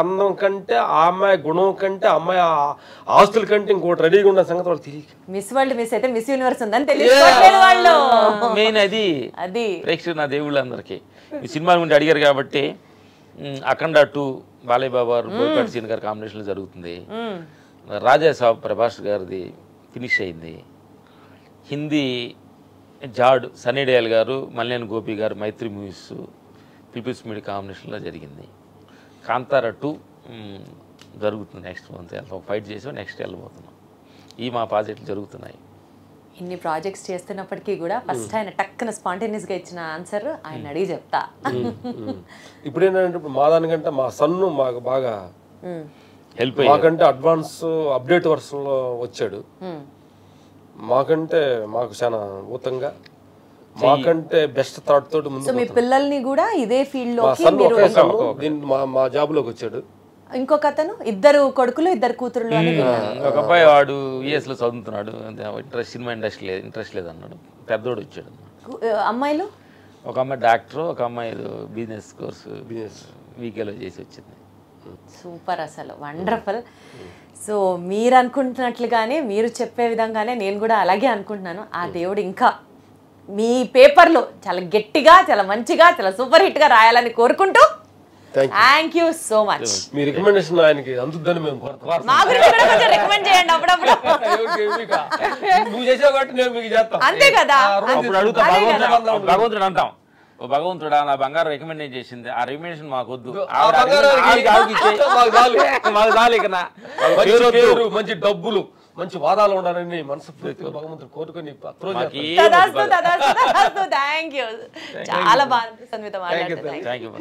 C: అందం కంటే ఆ అమ్మాయి గుణం కంటే అమ్మాయి ఆస్తుల కంటే ఇంకోటి రెడీగా ఉన్న సంగతి వాళ్ళు తెలియక
A: మిస్ వరల్డ్ మిస్ అయితే మిస్ యూనివర్స్ ఉందని తెలియట్లేదు వాళ్ళు.
B: మెయిన్ అది ప్రేక్షకులు నా దేవుళ్ళందరికీ ఈ సినిమా గురించి అడిగారు కాబట్టి అఖండ 2 బాలయ్య బాబు గారు బోయపాటి సీన్ గారి కాంబినేషన్లో జరుగుతుంది. రాజా సాబ్ ప్రభాస్ గారిది ఫినిష్ అయింది. హిందీ జాడ్ సన్నీ డేల్ గారు, మల్యాన్ గోపి గారు మైత్రి మూవీస్ పీపుల్స్ మీడియా కాంబినేషన్లో జరిగింది. కాంతారా 2 జరుగుతుంది నెక్స్ట్ మంత్. ఫైట్ చేసి నెక్స్ట్ వెళ్ళబోతున్నాం. ఈ మా ప్రాజెక్టులు జరుగుతున్నాయి.
A: ఇన్ని ప్రాజెక్ట్స్ చేస్తున్నప్పటికీ కూడా ఫస్ట్ ఆయన టక్కున స్పాంటేనియస్గా ఇచ్చిన ఆన్సర్ ఆయన అడిగి చెప్తా.
C: ఇప్పుడు ఏంటంటే ఇప్పుడు మా దానికంటే మా సన్ను మాకు బాగా
B: హెల్ప్
C: మాకంటే అడ్వాన్స్ అప్డేట్ వర్షన్లో వచ్చాడు. మాకంటే మాకు చాలా ఊతంగా మాకంటే బెస్ట్ థాట్ తోటి ముందు
A: మీ పిల్లల్ని కూడా ఇదే ఫీల్డ్ లో
C: మా జాబ్ లోకి వచ్చాడు.
A: ఇంకొక అతను 2 కొడుకులు 2 కూతురులు అని
B: ఒక అబ్బాయి వాడు యుఎస్ లో చదువుతున్నాడు. సినిమా ఇంట్రెస్ట్ లేదు అన్నాడు. పెద్దోడు వచ్చాడు.
A: అమ్మాయిలు
B: ఒక అమ్మాయి డాక్టర్, ఒక అమ్మాయి బిజినెస్ కోర్సు వీకేలో చేసి వచ్చింది.
A: సూపర్, అసలు వండర్ఫుల్. సో మీరు అనుకుంటున్నట్లుగానే మీరు చెప్పే విధంగానే నేను కూడా అలాగే అనుకుంటున్నాను. ఆ దేవుడు ఇంకా మీ పేపర్లో చాలా గట్టిగా, చాలా మంచిగా, చాలా సూపర్ హిట్ గా రాయాలని కోరుకుంటూ thank you so much.
C: Me recommendation ఆయనకి అందుద్దని మేము కోరుతాం.
A: మా గురించి కూడా కొంచెం రికమెండ్ చేయండి అప్పుడప్పుడు.
C: నువ్వు చేసావు కాబట్టి నేను మీకు చేస్తాను.
A: అంతే కదా.
B: అప్పుడు అడుగుతా భగవంతుడు అంటాం, ఓ భగవంతుడా నా బంగారం రికమెండ్ చేసింది, ఆ రికమెండేషన్ మాకు వద్దు,
C: మంచి డబ్బులు మంచి వాదాలు ఉండాలని మనస్ఫూర్తిగా భగవంతుడు కోరుకొని
A: థ్యాంక్ యూ. చాలా బాగా అనిపిస్తుంది మీతో మాట్లాడుతూ.
B: Thank you.